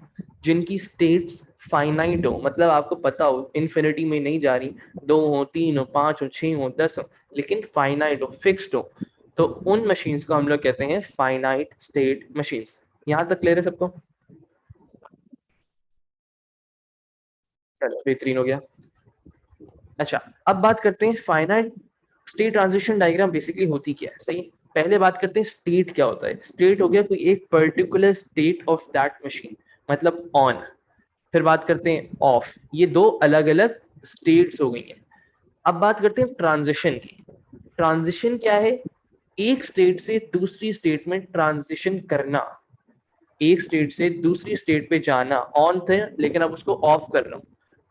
जिनकी स्टेट्स फाइनाइट हो, मतलब आपको पता हो इन्फिनिटी में नहीं जा रही, 2 हो, 3 हो, 5 हो, 6 हो, 10 हो, लेकिन फाइनाइट हो, फिक्स्ड हो, तो उन मशीन्स को हम लोग कहते हैं फाइनाइट स्टेट मशीन्स। यहां तक क्लियर है सबको? चलो बेहतरीन हो गया। अच्छा अब बात करते हैं finite state transition diagram basically होती क्या है, सही। पहले बात करते हैं स्टेट क्या होता है। स्टेट हो गया कोई एक particular state of that machine, मतलब ऑन। फिर बात करते हैं ऑफ, ये दो अलग अलग स्टेट्स हो गई हैं। अब बात करते हैं ट्रांजिशन की। ट्रांजिशन क्या है? एक स्टेट से दूसरी स्टेट में ट्रांजिशन करना, एक स्टेट से दूसरी स्टेट पे जाना। ऑन थे लेकिन अब उसको ऑफ कर रहा हूं,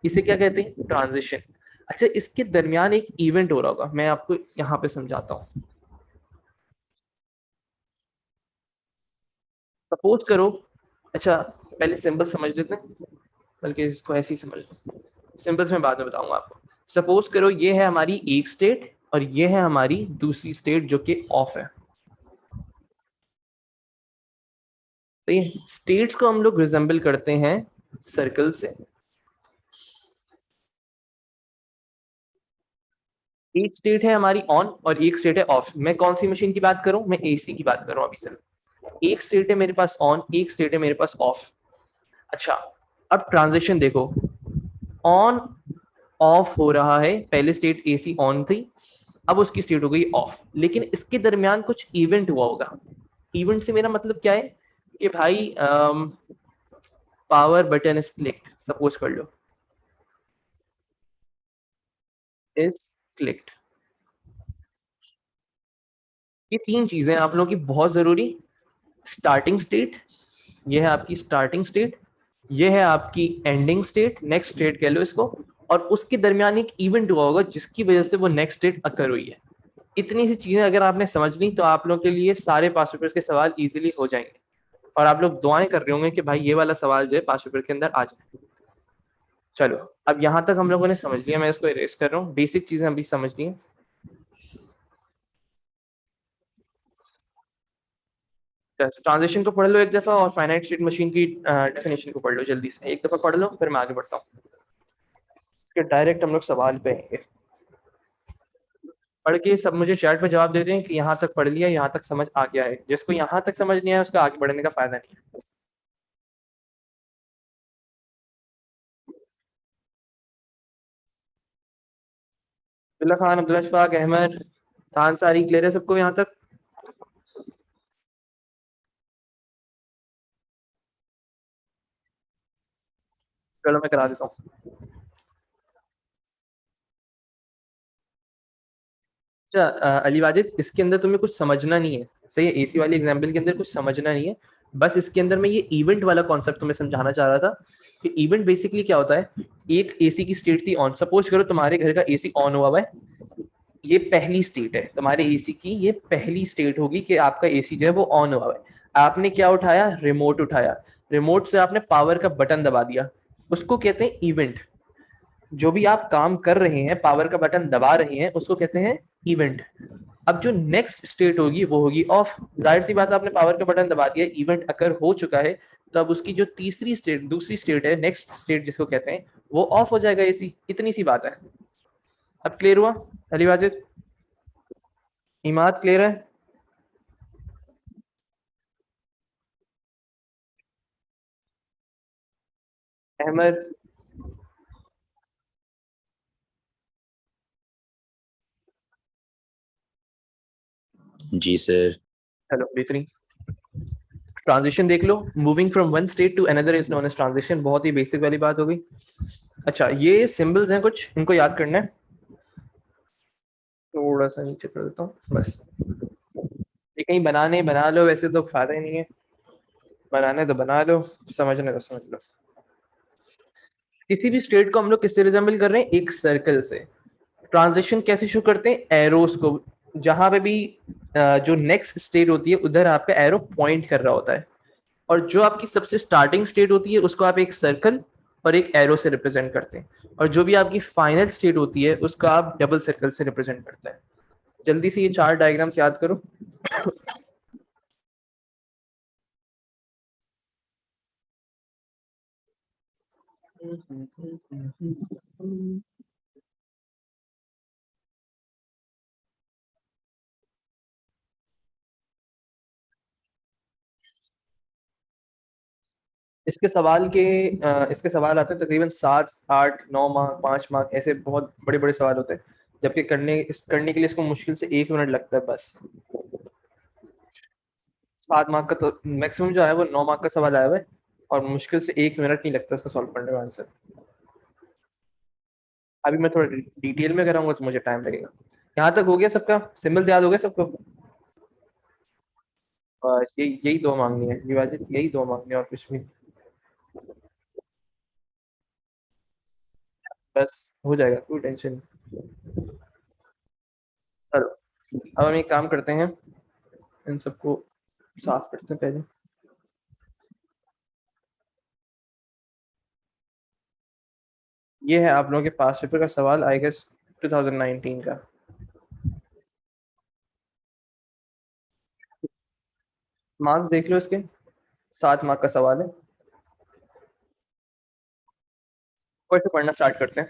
इसे क्या कहते हैं? ट्रांजिशन। अच्छा इसके दरमियान एक इवेंट हो रहा होगा, मैं आपको यहाँ पे समझाता हूँ। सपोज करो, अच्छा पहले सिंबल समझ लेते हैं, बल्कि इसको ऐसे ही समझ लो, सिंपल्स में बाद में बताऊंगा आपको। सपोज करो ये है हमारी एक स्टेट और ये है हमारी दूसरी स्टेट जो कि ऑफ है, तो ये स्टेट्स को हम लोग रिजेंबल करते हैं सर्कल से। एक स्टेट है हमारी ऑन और एक स्टेट है ऑफ। मैं कौन सी मशीन की बात करूं? मैं एसी की बात करूं अभी सिर्फ। एक स्टेट है मेरे पास ऑन, एक स्टेट है मेरे पास ऑफ। अच्छा अब ट्रांजिशन देखो, ऑन ऑफ हो रहा है, पहले स्टेट एसी ऑन थी, अब उसकी स्टेट हो गई ऑफ, लेकिन इसके दरमियान कुछ इवेंट हुआ होगा। इवेंट से मेरा मतलब क्या है? कि भाई power button is clicked, suppose कर लो, इज क्लिक्ड। ये तीन चीजें आप लोगों की बहुत जरूरी। स्टार्टिंग स्टेट, ये है आपकी स्टार्टिंग स्टेट, ये है आपकी एंडिंग स्टेट, नेक्स्ट स्टेट कह लो इसको, और उसके दरमियान एक इवेंट हुआ होगा जिसकी वजह से वो नेक्स्ट स्टेट अकर हुई है। इतनी सी चीजें अगर आपने समझ ली तो आप लोगों के लिए सारे पास पेपर्स के सवाल इजीली हो जाएंगे, और आप लोग दुआएं कर रहे होंगे कि भाई ये वाला सवाल जो है पास पेपर के अंदर आ जाए। चलो अब यहाँ तक हम लोगों ने समझ लिया, मैं इसको इरेज कर रहा हूँ, बेसिक चीजें अभी समझ ली हैं। ट्रांजिशन को पढ़ लो एक दफा और फाइनाइट स्टेट मशीन की डेफिनेशन को पढ़ लो जल्दी से, एक दफा पढ़ लो फिर मैं आगे बढ़ता हूँ। इसके डायरेक्ट हम लोग सवाल पे आएंगे। पढ़ के सब मुझे चैट पे जवाब दे दें कि यहाँ तक पढ़ लिया, यहाँ तक समझ आ गया है। जिसको यहाँ तक समझ नहीं आया उसका आगे बढ़ने का फायदा नहीं है। अब्दुल्ला खान, अब्दुल्ला शफाक, अहमद, खान सारी क्लियर है सबको यहाँ तक? चलो मैं करा देता हूँ। अच्छा अली वाजिद, इसके अंदर तुम्हें कुछ समझना नहीं है, सही है? एसी वाली एग्जाम्पल के अंदर कुछ समझना नहीं है। बस इसके अंदर मैं ये इवेंट वाला कॉन्सेप्ट तुम्हें समझाना चाह रहा था कि इवेंट बेसिकली क्या होता है। एक एसी की स्टेट थी ऑन, सपोज करो तुम्हारे घर का एसी ऑन हुआ है। ये पहली स्टेट है तुम्हारे एसी की, ये पहली स्टेट होगी कि आपका एसी जो है वो ऑन हुआ है। आपने क्या उठाया? रिमोट उठाया। रिमोट से आपने पावर का बटन दबा दिया, उसको कहते हैं इवेंट। जो भी आप काम कर रहे हैं, पावर का बटन दबा रहे हैं, उसको कहते हैं इवेंट। अब जो नेक्स्ट स्टेट होगी वो होगी ऑफ। जाहिर सी बात है, आपने पावर का बटन दबा दिया, इवेंट अगर हो चुका है, तो अब उसकी जो तीसरी स्टेट, दूसरी स्टेट है, नेक्स्ट स्टेट जिसको कहते हैं, वो ऑफ हो जाएगा एसी। इतनी सी बात है। अब क्लियर हुआ अली वाजिद? इमाद क्लियर है? अहमद? जी सर। हेलो बेहतरीन। ट्रांजिशन देख लो, moving from one state to another is known as transition. बहुत ही बेसिक वाली बात हो गई। अच्छा, ये सिंबल्स हैं कुछ, इनको याद करना है। थोड़ा सा नीचे कर देता हूँ बस। ये कहीं बनाने बना लो, वैसे तो फायदा ही नहीं है। बनाने तो बना लो, समझने तो समझ लो। किसी भी स्टेट को हम लोग किससे रिजेंबल कर रहे हैं? एक सर्कल से। ट्रांजिशन कैसे शो करते हैं? एरोस को। जहां पे भी जो नेक्स्ट स्टेट होती है उधर आपका एरो पॉइंट कर रहा होता है। और जो आपकी सबसे स्टार्टिंग स्टेट होती है उसको आप एक सर्कल और एक एरो से रिप्रेजेंट करते हैं। और जो भी आपकी फाइनल स्टेट होती है उसको आप डबल सर्कल से रिप्रेजेंट करते हैं। जल्दी से ये चार डायग्राम्स याद करो। इसके सवाल आते हैं तकरीबन 7, 8, 9 मार्क, 5 मार्क, ऐसे बहुत बड़े बड़े सवाल होते हैं। जबकि करने के लिए इसको मुश्किल से 1 मिनट लगता है बस। 7 मार्क का तो मैक्सिमम जो है वो 9 मार्क का सवाल आया हुआ है। और मुश्किल से 1 मिनट नहीं लगता इसका सॉल्व करने में आंसर। अभी मैं थोड़ा डिटेल में कराऊंगा तो मुझे टाइम लगेगा। यहाँ तक हो गया सबका? सिंबल्स याद हो गया सबको? बस यही दो मांगनी है विभाजित, यही दो मांगनी है और कुछ भी नहीं। बस हो जाएगा, कोई टेंशन नहीं। चलो अब हम एक काम करते हैं, इन सबको साफ करते हैं पहले। ये है आप लोगों के पास पेपर का सवाल, आई गेस 2019 का। मार्क्स देख लो इसके, 7 मार्क का सवाल है। और से पढ़ना स्टार्ट करते हैं।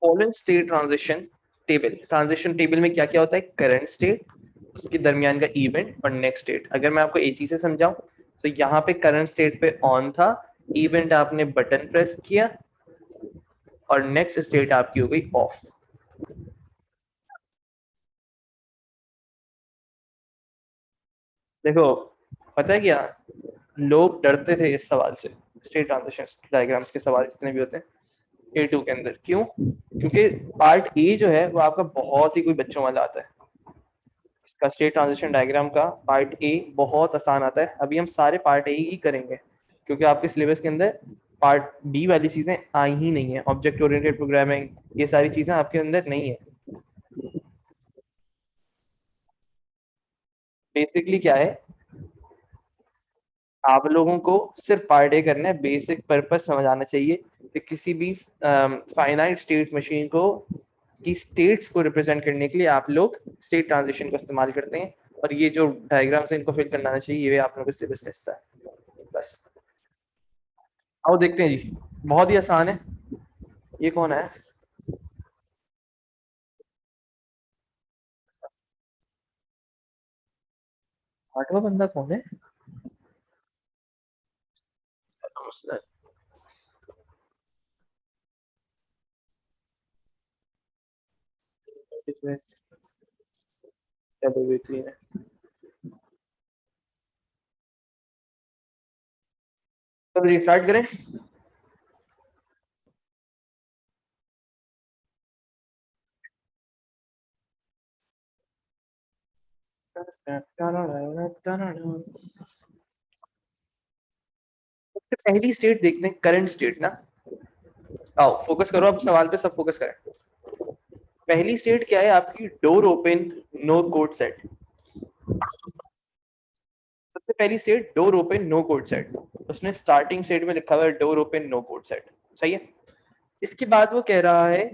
Following state transition table. Transition table में क्या क्या होता है? करंट स्टेट, उसके दरमियान का इवेंट और नेक्स्ट स्टेट। अगर मैं आपको एसी से समझाऊं तो यहाँ पे करंट स्टेट पे ऑन था, इवेंट आपने बटन प्रेस किया और नेक्स्ट स्टेट आपकी हो गई ऑफ। देखो पता है क्या, लोग डरते थे इस सवाल से। स्टेट ट्रांजिशन डायग्राम्स के सवाल जितने भी होते हैं A2 के अंदर, क्यों? क्योंकि पार्ट ए जो है वो आपका बहुत ही कोई बच्चों वाला आता है। इसका स्टेट ट्रांजिशन डायग्राम का पार्ट ए बहुत आसान आता है। अभी हम सारे पार्ट ए ही करेंगे क्योंकि आपके सिलेबस के अंदर पार्ट बी वाली चीजें आई ही नहीं है। ऑब्जेक्ट ओरिएंटेड प्रोग्रामिंग, ये सारी चीजें आपके अंदर नहीं है। बेसिकली क्या है, आप लोगों को सिर्फ पार्ट ए करना है। बेसिक पर्पस समझ आना चाहिए कि किसी भी फाइनाइट स्टेट मशीन को की स्टेट्स को रिप्रेजेंट करने के लिए आप लोग स्टेट ट्रांजिशन का इस्तेमाल करते हैं। और ये जो डायग्राम से इनको फिल करना आना चाहिए, ये आप लोगों के सिलेबस का हिस्सा है बस। आओ देखते हैं जी, बहुत ही आसान है। ये कौन है? आठवां बंदा कौन है? इसमें है। तो रिस्टार्ट करें। सबसे पहली स्टेट देखते हैं, करंट स्टेट ना। आओ फोकस करो अब सवाल पे, सब फोकस करें। पहली स्टेट क्या है आपकी? Door open, no code set. सबसे पहली state door open no code set, उसने स्टार्टिंग स्टेट में लिखा हुआ है door open no code set, सही है। इसके बाद वो कह रहा है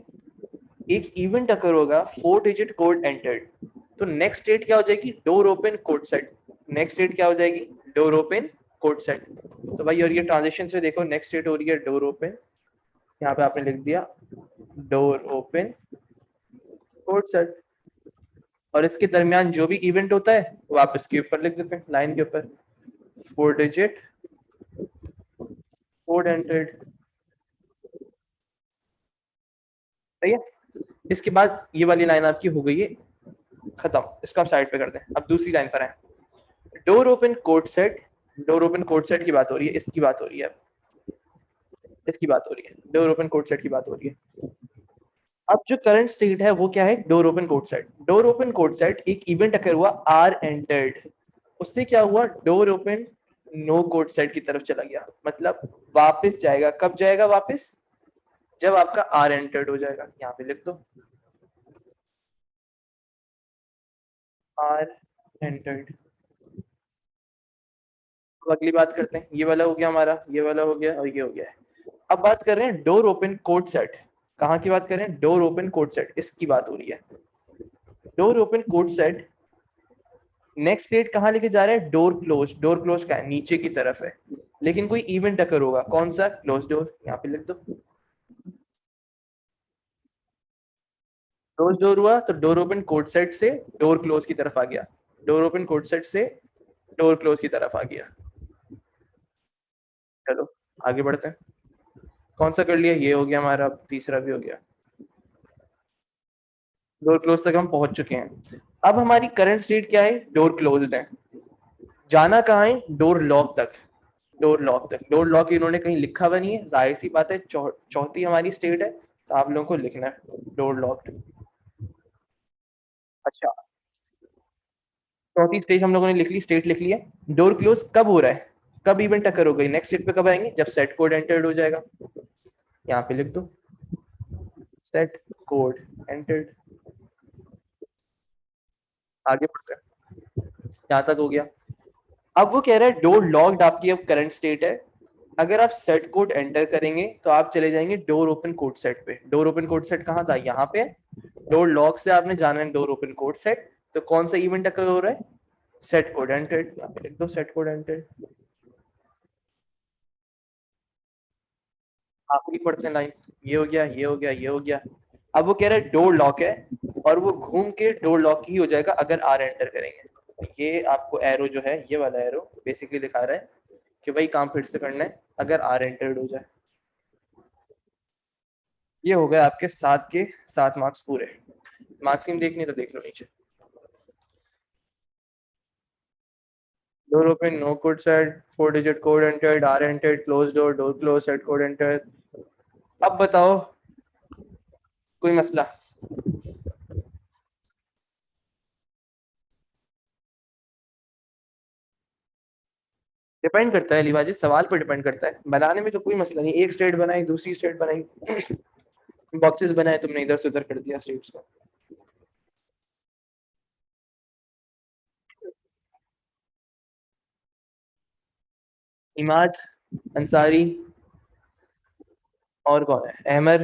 एक इवेंट अकर होगा, 4 डिजिट कोड एंटर्ड, तो नेक्स्ट स्टेट क्या हो जाएगी? Door open code set. Next state क्या हो जाएगी? Door open code set. तो भाई और ये ट्रांजिशन से देखो, नेक्स्ट स्टेट हो रही है डोर ओपन, यहाँ पे आपने लिख दिया डोर ओपन कोड सेट, और इसके दरमियान जो भी इवेंट होता है वो आप इसके ऊपर लिख देते हैं, लाइन के ऊपर 4 डिजिट कोड एंटर्ड, सही है। इसके बाद ये वाली लाइन आपकी हो गई है खत्म, इसको आप साइड पे कर दें। अब दूसरी लाइन पर है, door open code set. Door open code set की बात हो रही है, इसकी बात हो रही है, इसकी बात हो रही है, डोर ओपन कोड सेट की बात हो रही है। अब जो करंट स्टेट है वो क्या है? Door open code set. Door open code set एक इवेंट अकर हुआ, आर एंटर्ड, उससे क्या हुआ? Door open no code set की तरफ चला गया, मतलब वापस जाएगा। कब जाएगा वापस? जब आपका आर एंटर्ड हो जाएगा। यहाँ पे लिख दो आर एंटर्ड। तो अगली बात करते हैं, ये वाला हो गया हमारा, ये वाला हो गया और ये हो गया है। अब बात कर रहे हैं डोर ओपन कोड सेट। कहाँ की बात कर रहे हैं? डोर ओपन कोड सेट, इसकी बात हो रही है। Door open code set next state कहाँ लेके जा रहा है? Door close. डोर क्लोज का है नीचे की तरफ है, लेकिन कोई इवेंट अकर होगा, कौन सा? Close door. यहाँ पे लिख दो क्लोज डोर हुआ तो डोर ओपन कोड सेट से डोर क्लोज की तरफ आ गया, डोर ओपन कोड सेट से डोर क्लोज की तरफ आ गया। चलो आगे बढ़ते हैं। कौन सा कर लिया? ये हो गया हमारा, तीसरा भी हो गया, डोर क्लोज तक हम पहुंच चुके हैं। अब हमारी करंट स्टेट क्या है? डोर क्लोज्ड है। जाना कहाँ है? डोर लॉक तक। डोर लॉक तक, डोर लॉक इन्होंने कहीं लिखा हुआ नहीं है, जाहिर सी बात है, चौथी हमारी स्टेट है तो आप लोगों को लिखना है डोर लॉक्ड। अच्छा, चौथी स्टेज हम लोगों ने लिख ली, स्टेट लिख ली है। डोर क्लोज कब हो रहा है? कब इवेंट अकर हो गई? नेक्स्ट स्टेट पे कब आएंगे? जब सेट कोड एंटर्ड हो जाएगा। यहाँ पे लिख दो सेट कोड एंटर्ड। आगे बढ़ते हैं, यहाँ तक हो गया। अब वो कह रहा है डोर लॉक्ड आपकी अब करंट स्टेट है। अगर आप सेट कोड एंटर करेंगे तो आप चले जाएंगे डोर ओपन कोड सेट पे। डोर ओपन कोड सेट कहाँ था? यहाँ पे। डोर लॉक से आपने जाना है डोर ओपन कोड सेट, तो कौन सा इवेंट अकर हो रहा है? Set code entered. यहाँ पे लिख दो सेट कोड एंटर्ड। आखिरी पढ़ते हैं लाइन, ये हो गया, ये हो गया, ये हो गया। अब वो कह रहा है डोर लॉक है, और वो घूम के डोर लॉक ही हो जाएगा अगर आर एंटर करेंगे। तो ये आपको एरो जो है, ये वाला एरो बेसिकली दिखा रहा है कि भाई काम फिर से करना है अगर आर एंटर्ड हो जाए। ये हो गया आपके 7 के 7 मार्क्स पूरे। मार्क्स स्कीम देखनी तो देख लो नीचे। Door open no code set, 4 digit code entered, R entered, close door, door close, set code entered. अब बताओ कोई मसला? डिपेंड करता है लिवाजी, सवाल पर डिपेंड करता है। बनाने में तो कोई मसला नहीं, एक स्टेट बनाई, दूसरी स्टेट बनाई, बॉक्सेस बनाए, तुमने इधर से उधर कर दिया स्टेट्स को। इमाद अंसारी, और कौन है? अहमद।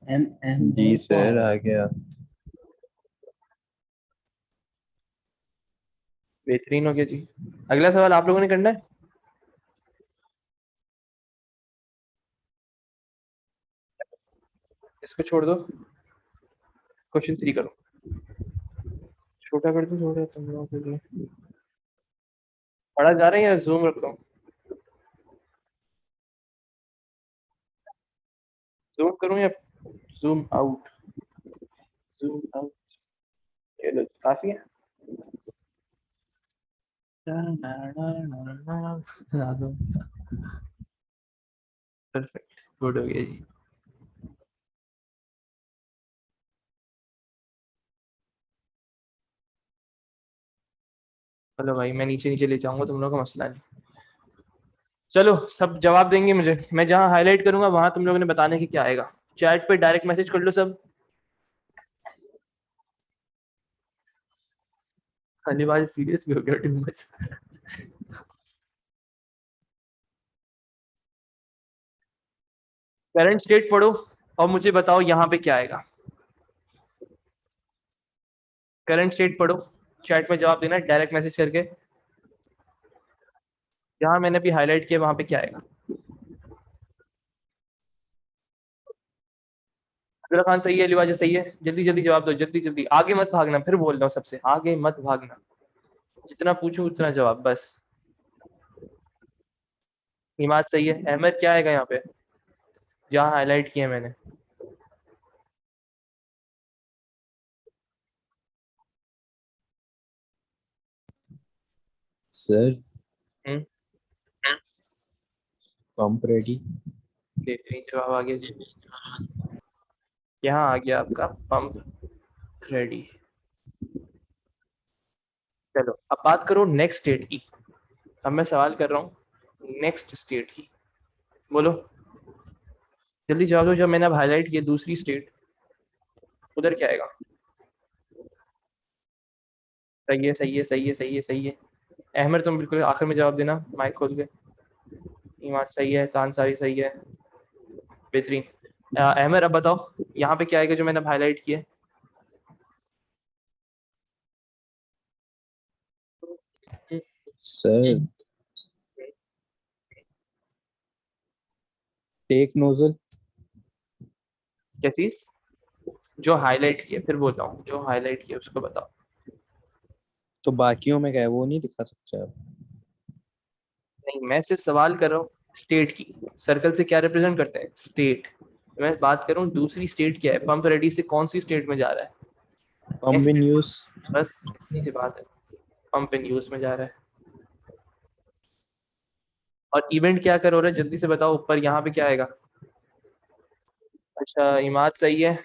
जी सर आ गया। बेहतरीन हो गया जी। अगला सवाल आप लोगों ने करना है। इसको छोड़ दो, क्वेश्चन 3 करो। छोटा कर दो थोड़ा तुम लोगों के लिए। पढ़ा जा रहा है या जूम रख लो? जूम करूं या जूम आउट? जूम आउट, ये लो काफी है। परफेक्ट, गुड हो गया जी। चलो भाई, मैं नीचे नीचे ले जाऊंगा, तुम लोगों का मसला नहीं। चलो सब जवाब देंगे मुझे, मैं जहां हाईलाइट करूंगा वहां तुम लोगों ने बताने की क्या आएगा। चैट पे डायरेक्ट मैसेज कर लो सब। खाली बात सीरियस भी हो गया टू मच। करंट स्टेट पढ़ो और मुझे बताओ यहाँ पे क्या आएगा। करंट स्टेट पढ़ो, चैट में जवाब देना डायरेक्ट मैसेज करके। जहां मैंने अभी हाईलाइट किया वहां पे क्या आएगा। अब्दुल्ला खान सही है, लिवाजा सही है, जल्दी जल्दी जवाब दो, जल्दी जल्दी, आगे मत भागना, फिर बोल रहा हूँ सबसे आगे मत भागना, जितना पूछूं उतना जवाब बस। हिमाद सही है, अहमद क्या आएगा यहाँ पे जहाँ हाईलाइट किया मैंने। सर हम्म, पंप रेडी। बेहतरीन जवाब आ गया जी। यहाँ आ गया आपका पंप रेडी। चलो अब बात करो नेक्स्ट स्टेट की। अब मैं सवाल कर रहा हूँ नेक्स्ट स्टेट की, बोलो जल्दी जवाब दो। जब मैंने अब हाईलाइट किया दूसरी स्टेट, उधर क्या आएगा। सही है सही है सही है सही है सही है। अहमद तुम बिल्कुल आखिर में जवाब देना माइक खोल के। ईमान सही है, तानसारी सही है, बेहतरीन। अहमद अब बताओ यहाँ पे क्या आएगा जो मैंने अब हाईलाइट किया। Sir take nozzle. क्या चीज? जो हाईलाइट किया, फिर बोल रहा हूँ जो हाईलाइट किया उसको बताओ। तो बाकियों में क्या है वो नहीं दिखा सकते आप? नहीं, मैं सिर्फ सवाल कर रहा हूँ स्टेट की। सर्कल से क्या रिप्रेजेंट करते हैं, स्टेट। मैं बात कर रहा हूँ दूसरी स्टेट क्या है, पंप रेडी से कौन सी स्टेट में जा रहा है। Pump next in state, use. बस इतनी सी बात है। पंप इन यूज में जा रहा है। और इवेंट क्या कर हो रहा है जल्दी से बताओ, ऊपर यहाँ पे क्या आएगा। अच्छा इमाद सही है,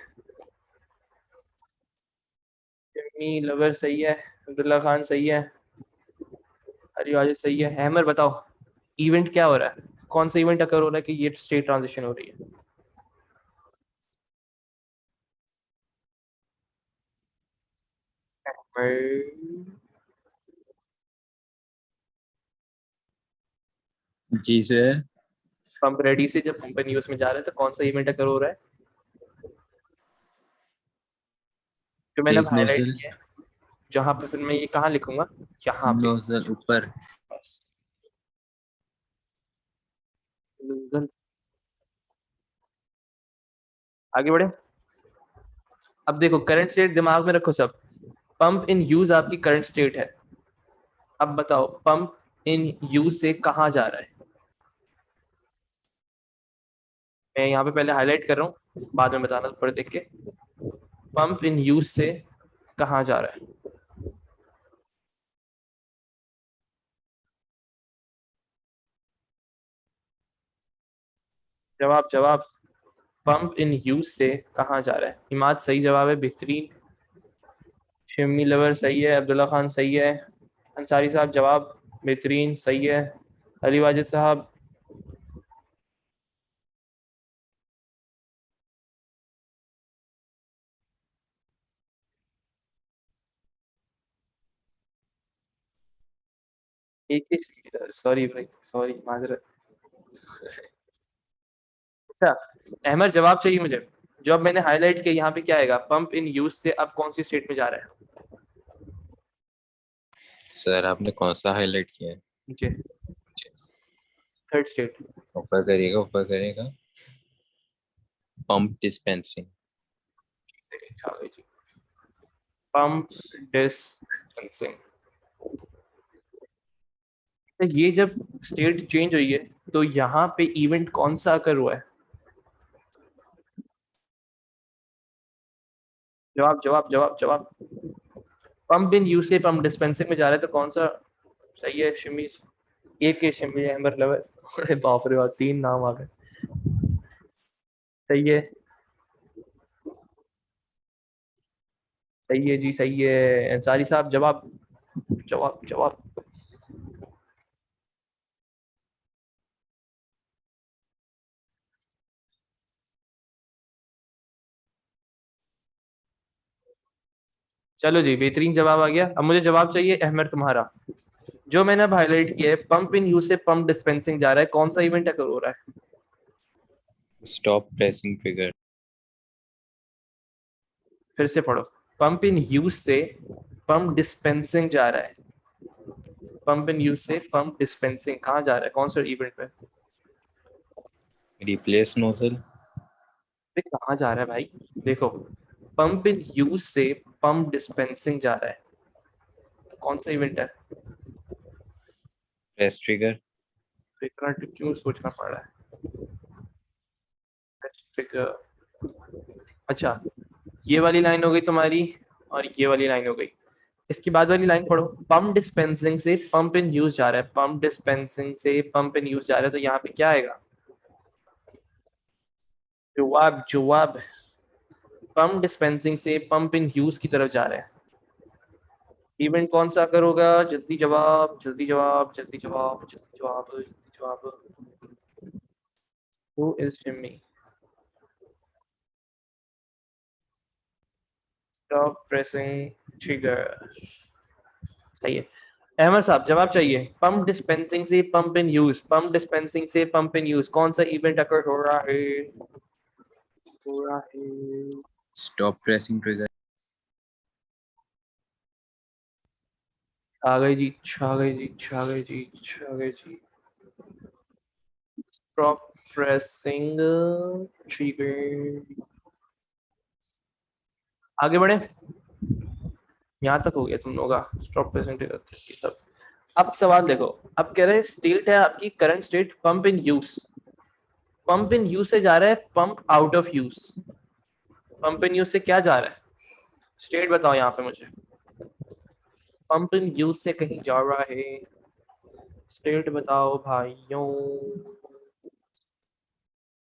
जमी लवर सही है, अब्दुल्ला खान सही है, अली वाजिद सही है। अहमद बताओ इवेंट क्या हो रहा है, कौन सा इवेंट अकर हो रहा है कि ये स्टेट ट्रांजिशन हो रही है। जी सर। पंप रेडी से जब पंप इन यूज में जा रहा है तो कौन सा इवेंट अकर हो रहा है जो मैंने अब टेक हाईलाइट नोजल। किया है। जहां पे फिर मैं ये कहाँ लिखूंगा, यहाँ पे। नोजल ऊपर। बस। आगे बढ़े। अब देखो करंट स्टेट दिमाग में रखो सब। पंप इन यूज आपकी करंट स्टेट है। अब बताओ पंप इन यूज से कहाँ जा रहा है। मैं यहाँ पे पहले हाईलाइट कर रहा हूँ, बाद में बताना पड़े देख के। पंप इन यूज से कहाँ जा रहा है। जवाब जवाब, पंप इन यूज से कहाँ जा रहा है। इमाद सही जवाब है, बेहतरीन। शिमनी लवर सही है, अब्दुल्ला खान सही है, अंसारी साहब जवाब बेहतरीन सही है, अली वाजिद साहब। एक ही, सॉरी भाई सॉरी माजरत। अच्छा अहमद जवाब चाहिए मुझे, जो अब मैंने हाईलाइट किया यहाँ पे क्या आएगा, पंप इन यूज से अब कौन सी स्टेट में जा रहा है? सर आपने कौन सा हाईलाइट किया है? नीचे, थर्ड स्टेट। ऊपर करिएगा, ऊपर करिएगा। Pump dispensing. Pump dispensing. तो ये जब स्टेट चेंज हुई है तो यहाँ पे इवेंट कौन सा अकर हुआ है? जवाब जवाब जवाब जवाब। पंप इन यूज से पंप डिस्पेंसिंग में जा रहा है तो कौन सा सही है? शिमी, एक के शिमी एम्बर लेवल। अरे बाप रे बाप, 3 नाम आ गए। सही है, सही है जी, सही है अंसारी साहब। जवाब जवाब जवाब। चलो जी, बेहतरीन जवाब आ गया। अब मुझे जवाब चाहिए अहमद तुम्हारा। जो मैंने अब हाईलाइट किया है, पंप इन यूज से पंप डिस्पेंसिंग जा रहा है, कौन सा इवेंट अकर हो रहा है? Stop pressing trigger. फिर से पढ़ो। पंप इन यूज से पंप डिस्पेंसिंग जा रहा है। पंप इन यूज से पंप डिस्पेंसिंग कहाँ जा रहा है, कौन सा इवेंट पे? Replace nozzle. ये कहाँ जा रहा है भाई? देखो, पंप इन यूज से पंप डिस्पेंसिंग जा रहा है, तो कौन सा इवेंट है? Press trigger. तो इतना क्यों सोचना पड़ रहा है? फिगर। अच्छा, ये वाली लाइन हो गई तुम्हारी और ये वाली लाइन हो गई। इसकी बाद वाली लाइन पढ़ो। पंप डिस्पेंसिंग से पंप इन यूज जा रहा है, पंप डिस्पेंसिंग से पंप इन यूज जा रहा है, तो यहाँ पे क्या आएगा? जवाब जवाब। पंप डिस्पेंसिंग से पंप इन यूज की तरफ जा रहे हैं, इवेंट कौन सा अगर होगा? जल्दी जवाब जल्दी जवाब जल्दी जवाब जल्दी जवाब जल्दी जवाब। Who is Jimmy? Stop pressing trigger. सही है अहमद साहब, जवाब चाहिए। पंप डिस्पेंसिंग से pump in use, pump dispensing से पंप इन यूज, कौन सा इवेंट अकर हो रहा है? हो रहा है। Stop pressing trigger. आ गई जी, छा गई जी, छा गई जी, छा गई जी। Stop pressing trigger. आगे बढ़े, यहाँ तक हो गया तुम लोग का स्टॉप प्रेसिंग ट्रिगर ये सब। अब सवाल देखो, अब कह रहे हैं स्टेट है आपकी current state pump in use. Pump in use से जा रहा है pump out of use. Pump in use से क्या जा रहा है? स्टेट बताओ यहाँ पे मुझे। पंप इन यूज से कहीं जा रहा है, स्टेट बताओ भाइयों।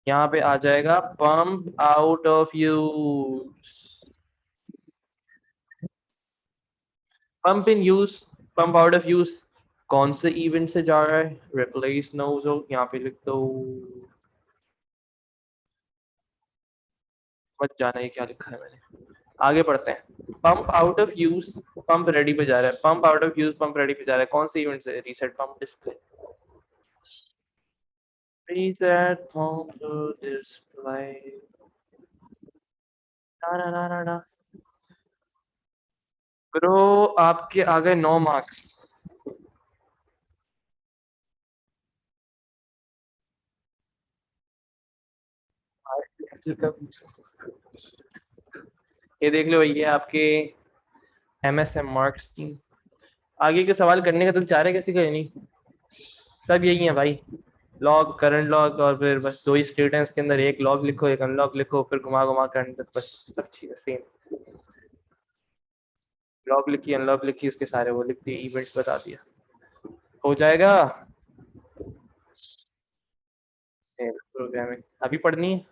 यहाँ पे आ जाएगा pump out of use. Pump in use, pump out of use, कौन से इवेंट से जा रहा है? रिप्लेस नोजल, यहाँ पे लिख दो। मत जाना ये क्या लिखा है मैंने। आगे पढ़ते हैं। Pump out of use, pump ready पे जा रहा है, pump out of use pump ready पे जा रहा है, कौन से इवेंट से? Reset pump display. Reset pump display. ना ना ना ना ना। ब्रो आपके आ गए 9 मार्क्स। ये देख लो, ये आपके MSM मार्क्स की। आगे के सवाल करने का दिल चाह रहा है किसी का? नहीं, सब यही है भाई। लॉग, करंट लॉग, और फिर बस 2 ही स्टेट हैं इसके अंदर, एक लॉग लिखो एक अनलॉग लिखो, फिर घुमा घुमा कर अंदर बस सब चीजें सेम। लॉग लिखी अनलॉग लिखी, उसके सारे वो लिख दिए, इवेंट्स बता दिया, हो जाएगा। प्रोग्रामिंग अभी पढ़नी है?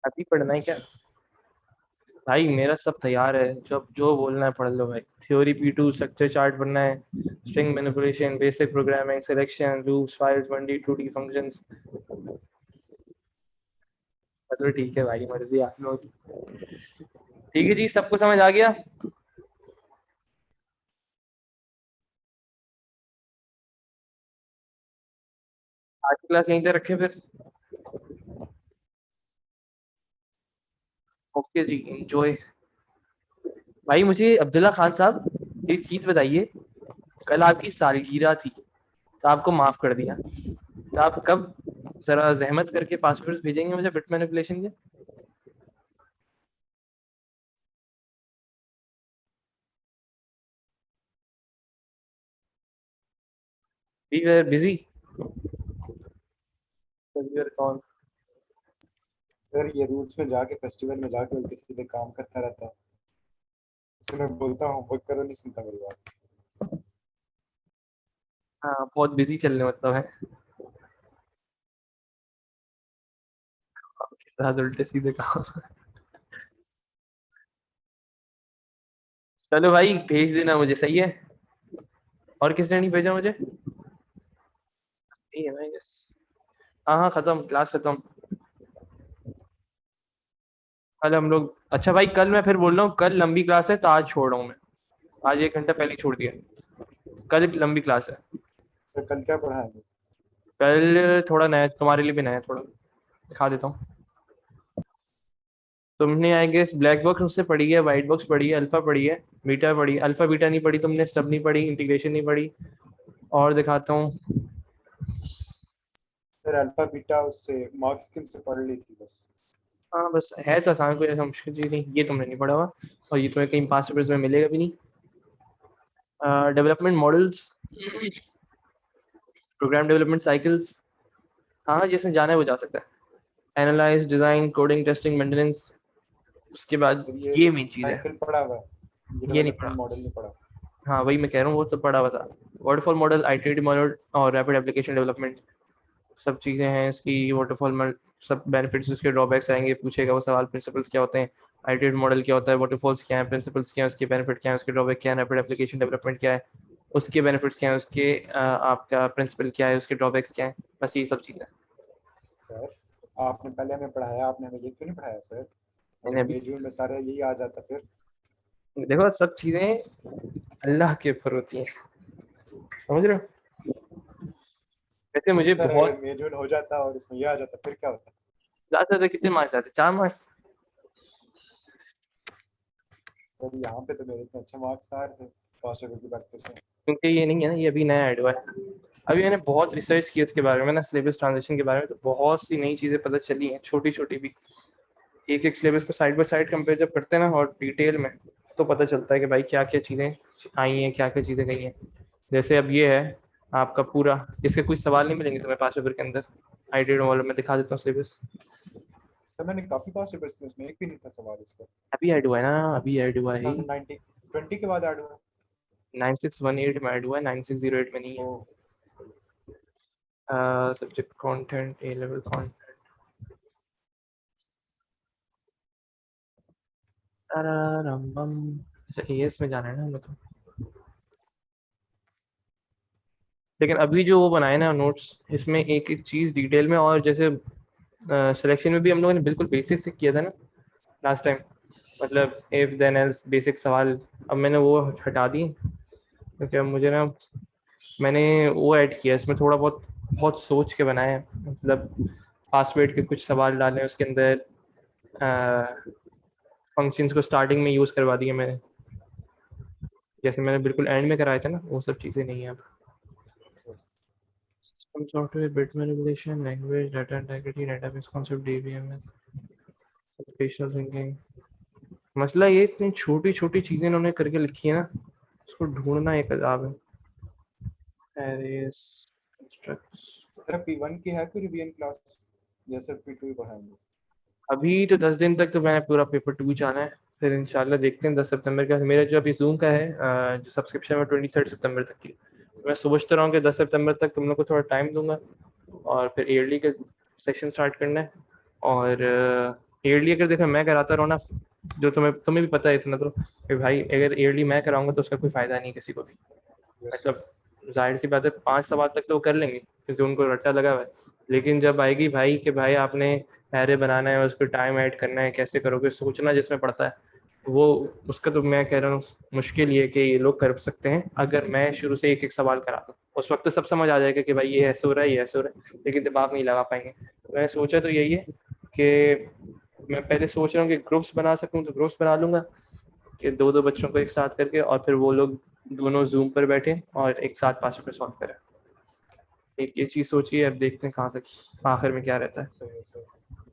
अभी पढ़ना है क्या? भाई मेरा सब तैयार है, जब जो बोलना है पढ़ लो भाई। थ्योरी P2, स्ट्रक्चर चार्ट बनना है, string manipulation, basic programming, selection, loops, files, 1D 2D functions. चलो ठीक है भाई, मर्जी आप लोग। ठीक है जी, सबको समझ आ गया? आज की क्लास यहीं पे रखे फिर। ओके जी, एंजॉय। भाई मुझे अब्दुल्ला खान साहब एक चीज बताइए, कल आपकी सालगिरह थी तो आपको माफ कर दिया, तो आप कब जरा जहमत करके पासपोर्ट भेजेंगे मुझे बिट मैनिपुलेशन के? We were busy, we were con. Sir ये रूट्स में जाके फेस्टिवल में जाके उल्टे सीधे काम करता रहता है। इसे मैं बोलता हूँ वर्क करो, नहीं सुनता मेरी बात। हाँ बहुत बिजी चलने मतलब है आपके साथ उल्टे सीधे काम। चलो भाई भेज देना मुझे, सही है। और किसने नहीं भेजा मुझे? नहीं है मैं यस। हाँ हाँ खत्म, क्लास खत्म। कल हम लोग, अच्छा भाई कल मैं फिर बोल रहा हूँ, कल लंबी क्लास है तो आज छोड़ रहा हूँ मैं। आज 1 घंटा पहले ही छोड़ दिया। कल लंबी क्लास है। सर कल क्या पढ़ाएंगे? कल थोड़ा नया तुम्हारे लिए भी नया है, थोड़ा दिखा देता हूँ। तुमने आई गेस ब्लैक बॉक्स उससे पढ़ी है, व्हाइट बॉक्स पढ़ी है, अल्फा पढ़ी है, बीटा पढ़ी है। अल्फा बीटा नहीं पढ़ी तुमने, सब नहीं पढ़ी, इंटीग्रेशन नहीं पढ़ी। और दिखाता हूँ। सर अल्फा बीटा उससे मार्क्स स्कीम से पढ़ ली थी बस। हाँ बस है तो आसान, कोई ऐसा मुश्किल चीज़ नहीं, ये तुमने नहीं पढ़ा हुआ। और ये तुम्हें कहीं पास पेपर्स में मिलेगा भी नहीं। Development models, program development cycles. हाँ हाँ, जिसने जाना है वो जा सकता है। Analyse, design, coding, testing, maintenance. उसके बाद और ये ये मेन चीज़ है। साइकिल पढ़ा हुआ है, ये ये नहीं डेवलपमेंट पढ़ा। मॉडल नहीं पढ़ा। हाँ वही मैं कह रहा हूँ, वो तो पढ़ा हुआ था। वाटरफॉल मॉडल, आईटीडी मॉडल और रैपिड एप्लीकेशन डेवलपमेंट, सब चीज़ें हैं इसकी। वाटरफॉल मॉडल, सब बेनिफिट्स, उसके ड्रॉबैक्स आएंगे, पूछेगा वो सवाल। प्रिंसिपल्स क्या होते हैं, आईटीडी मॉडल क्या होता है, वाटरफॉल्स क्या है, प्रिंसिपल्स क्या है, उसके बेनिफिट क्या है, उसके ड्रॉबैक क्या है, रैपिड एप्लीकेशन डेवलपमेंट क्या है, उसके बेनिफिट्स क्या है, उसके आपका प्रिंसिपल क्या है, उसके ड्रॉबैक्स क्या है। बस ये सब चीज़ें। सर आपने पहले हमें पढ़ाया, आपने हमें ये क्यों नहीं पढ़ाया सर? अगर मैंने अभी मई जून में सारा यही आ जाता फिर। देखो, सब चीज़ें अल्लाह के ऊपर होती हैं, समझ रहे हो? वैसे मुझे सर अगर बहुत मई जून हो जाता और इसमें ये आ जाता फिर क्या होता? ज़्यादा से कितने मार्क्स आते? 4 मार्क्स। सर यहाँ पे तो मेरे इतने अच्छे मार्क्स आ रहे थे फर्स्ट पेपर की प्रैक्टिस में। क्योंकि ये नहीं है ना, ये अभी नया ऐड हुआ है। अभी मैंने बहुत रिसर्च की इसके बारे में ना, सिलेबस ट्रांजिशन के बारे में, तो बहुत सी नई चीज़ें पता चली हैं, छोटी छोटी भी। एक एक सिलेबस को साइड बाय साइड कंपेयर जब करते हैं ना, और डिटेल में, तो पता चलता है कि भाई क्या क्या चीज़ें आई हैं, क्या क्या चीज़ें गई हैं। जैसे अब ये है आपका पूरा, इसके कुछ सवाल नहीं मिलेंगे तुम्हें 5 पेपर के अंदर। आईडी वालों में दिखा देता हूँ सिलेबस। सर मैंने काफी पास पेपर्स किए, उसमें एक भी नहीं था सवाल इसका। अभी ऐड हुआ है ना, अभी ऐड हुआ है। 2019 20 के बाद ऐड हुआ। 9618 में ऐड हुआ है, 9608 में नहीं ओ है। सब्जेक्ट कंटेंट, ए लेवल कंटेंट। अच्छा एएस में जाना है ना हमें तो। लेकिन अभी जो वो बनाए ना नोट्स, इसमें एक एक चीज़ डिटेल में, और जैसे सिलेक्शन में भी हम लोगों ने बिल्कुल बेसिक से किया था ना लास्ट टाइम, मतलब इफ देन एल्स बेसिक सवाल। अब मैंने वो हटा दी, क्योंकि अब मुझे ना, मैंने वो ऐड किया इसमें थोड़ा बहुत, बहुत सोच के बनाया है। मतलब पासवर्ड के कुछ सवाल डाले उसके अंदर, फंक्शंस को स्टार्टिंग में यूज़ करवा दिए मैंने, जैसे मैंने बिल्कुल एंड में कराया था ना, वो सब चीज़ें नहीं है अब। Some software, bit manipulation, language, data integrity, database concept, DBMS, spatial thinking। मसला ये इतनी छोटी छोटी चीजें इन्होंने करके लिखी है ना, उसको ढूंढना एक अजाब है। Arrays, constructs। सर P1 की है कोई रिवीजन क्लास या सिर्फ P2 ही पढ़ाएंगे? अभी तो 10 दिन तक तो मैंने पूरा पेपर 2 जाना है। फिर इंशाल्लाह देखते हैं 10 सितंबर का मेरा जो अभी जूम का है, जो सब्सक्रिप्शन है 23 सितंबर तक की। मैं सोचता रहा हूँ कि 10 सितंबर तक तुम लोग को थोड़ा टाइम दूंगा, और फिर ईयरली के सेशन स्टार्ट करना है। और ईयरली अगर देखो मैं कराता रहूँ ना, जो तुम्हें भी पता है इतना तो, कि भाई अगर ईयरली मैं कराऊंगा तो उसका कोई फायदा नहीं किसी को भी। Yes sir. मतलब जाहिर सी बात है 5 सवाल तक तो वो कर लेंगे क्योंकि उनको रट्टा लगा हुआ है। लेकिन जब आएगी भाई कि भाई आपने एरे बनाना है, उसको टाइम ऐड करना है, कैसे करोगे, सोचना जिसमें पड़ता है, वो उसका तो मैं कह रहा हूँ मुश्किल ये है कि ये लोग कर सकते हैं अगर मैं शुरू से एक एक सवाल करा दूँ। उस वक्त तो सब समझ आ जाएगा कि भाई ये ऐसे हो रहा है, ये ऐसे हो रहा है, लेकिन दिमाग नहीं लगा पाएंगे। तो मैंने सोचा तो यही है कि मैं पहले सोच रहा हूँ कि ग्रुप्स बना सकूँ तो ग्रुप्स बना लूंगा, कि दो दो बच्चों को एक साथ करके, और फिर वो लोग दोनों जूम पर बैठे और एक साथ पासवर्ड सॉल्व करें। एक ये चीज़ सोची है, अब देखते हैं कहाँ तक आखिर में क्या रहता है। सही है सही है।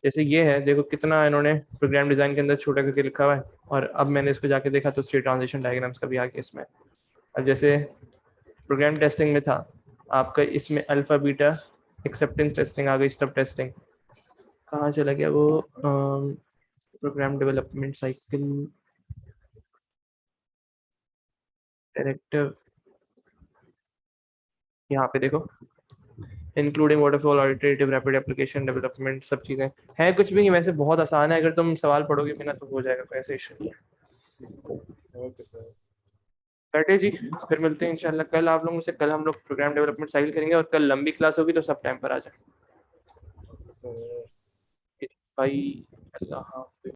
जैसे ये है, देखो कितना इन्होंने प्रोग्राम डिजाइन के अंदर छोटा करके लिखा हुआ है, और अब मैंने इसको जाके देखा तो स्टेट ट्रांजिशन डायग्राम्स का भी आ गया इसमें। अब जैसे प्रोग्राम टेस्टिंग में था आपका, इसमें अल्फा बीटा एक्सेप्टेंस टेस्टिंग आ गई, स्टब टेस्टिंग कहाँ चला गया वो, प्रोग्राम डेवलपमेंट साइकिल डायरेक्टिव, यहाँ पे देखो इंक्लूडिंग वाटरफॉल ऑडिटेटिव रैपिड एप्लीकेशन डेवलपमेंट, सब चीज़ें हैं। कुछ भी नहीं, वैसे बहुत आसान है, अगर तुम सवाल पढ़ोगे बिना तो हो जाएगा, कोई ऐसे इशू नहीं है। Okay sir. बैठे जी, फिर मिलते हैं इंशाल्लाह कल आप लोगों से। कल हम लोग प्रोग्राम डेवलपमेंट साइकिल करेंगे, और कल लंबी क्लास होगी तो सब टाइम पर आ जाए सर भाई। अल्लाह हाफिज़।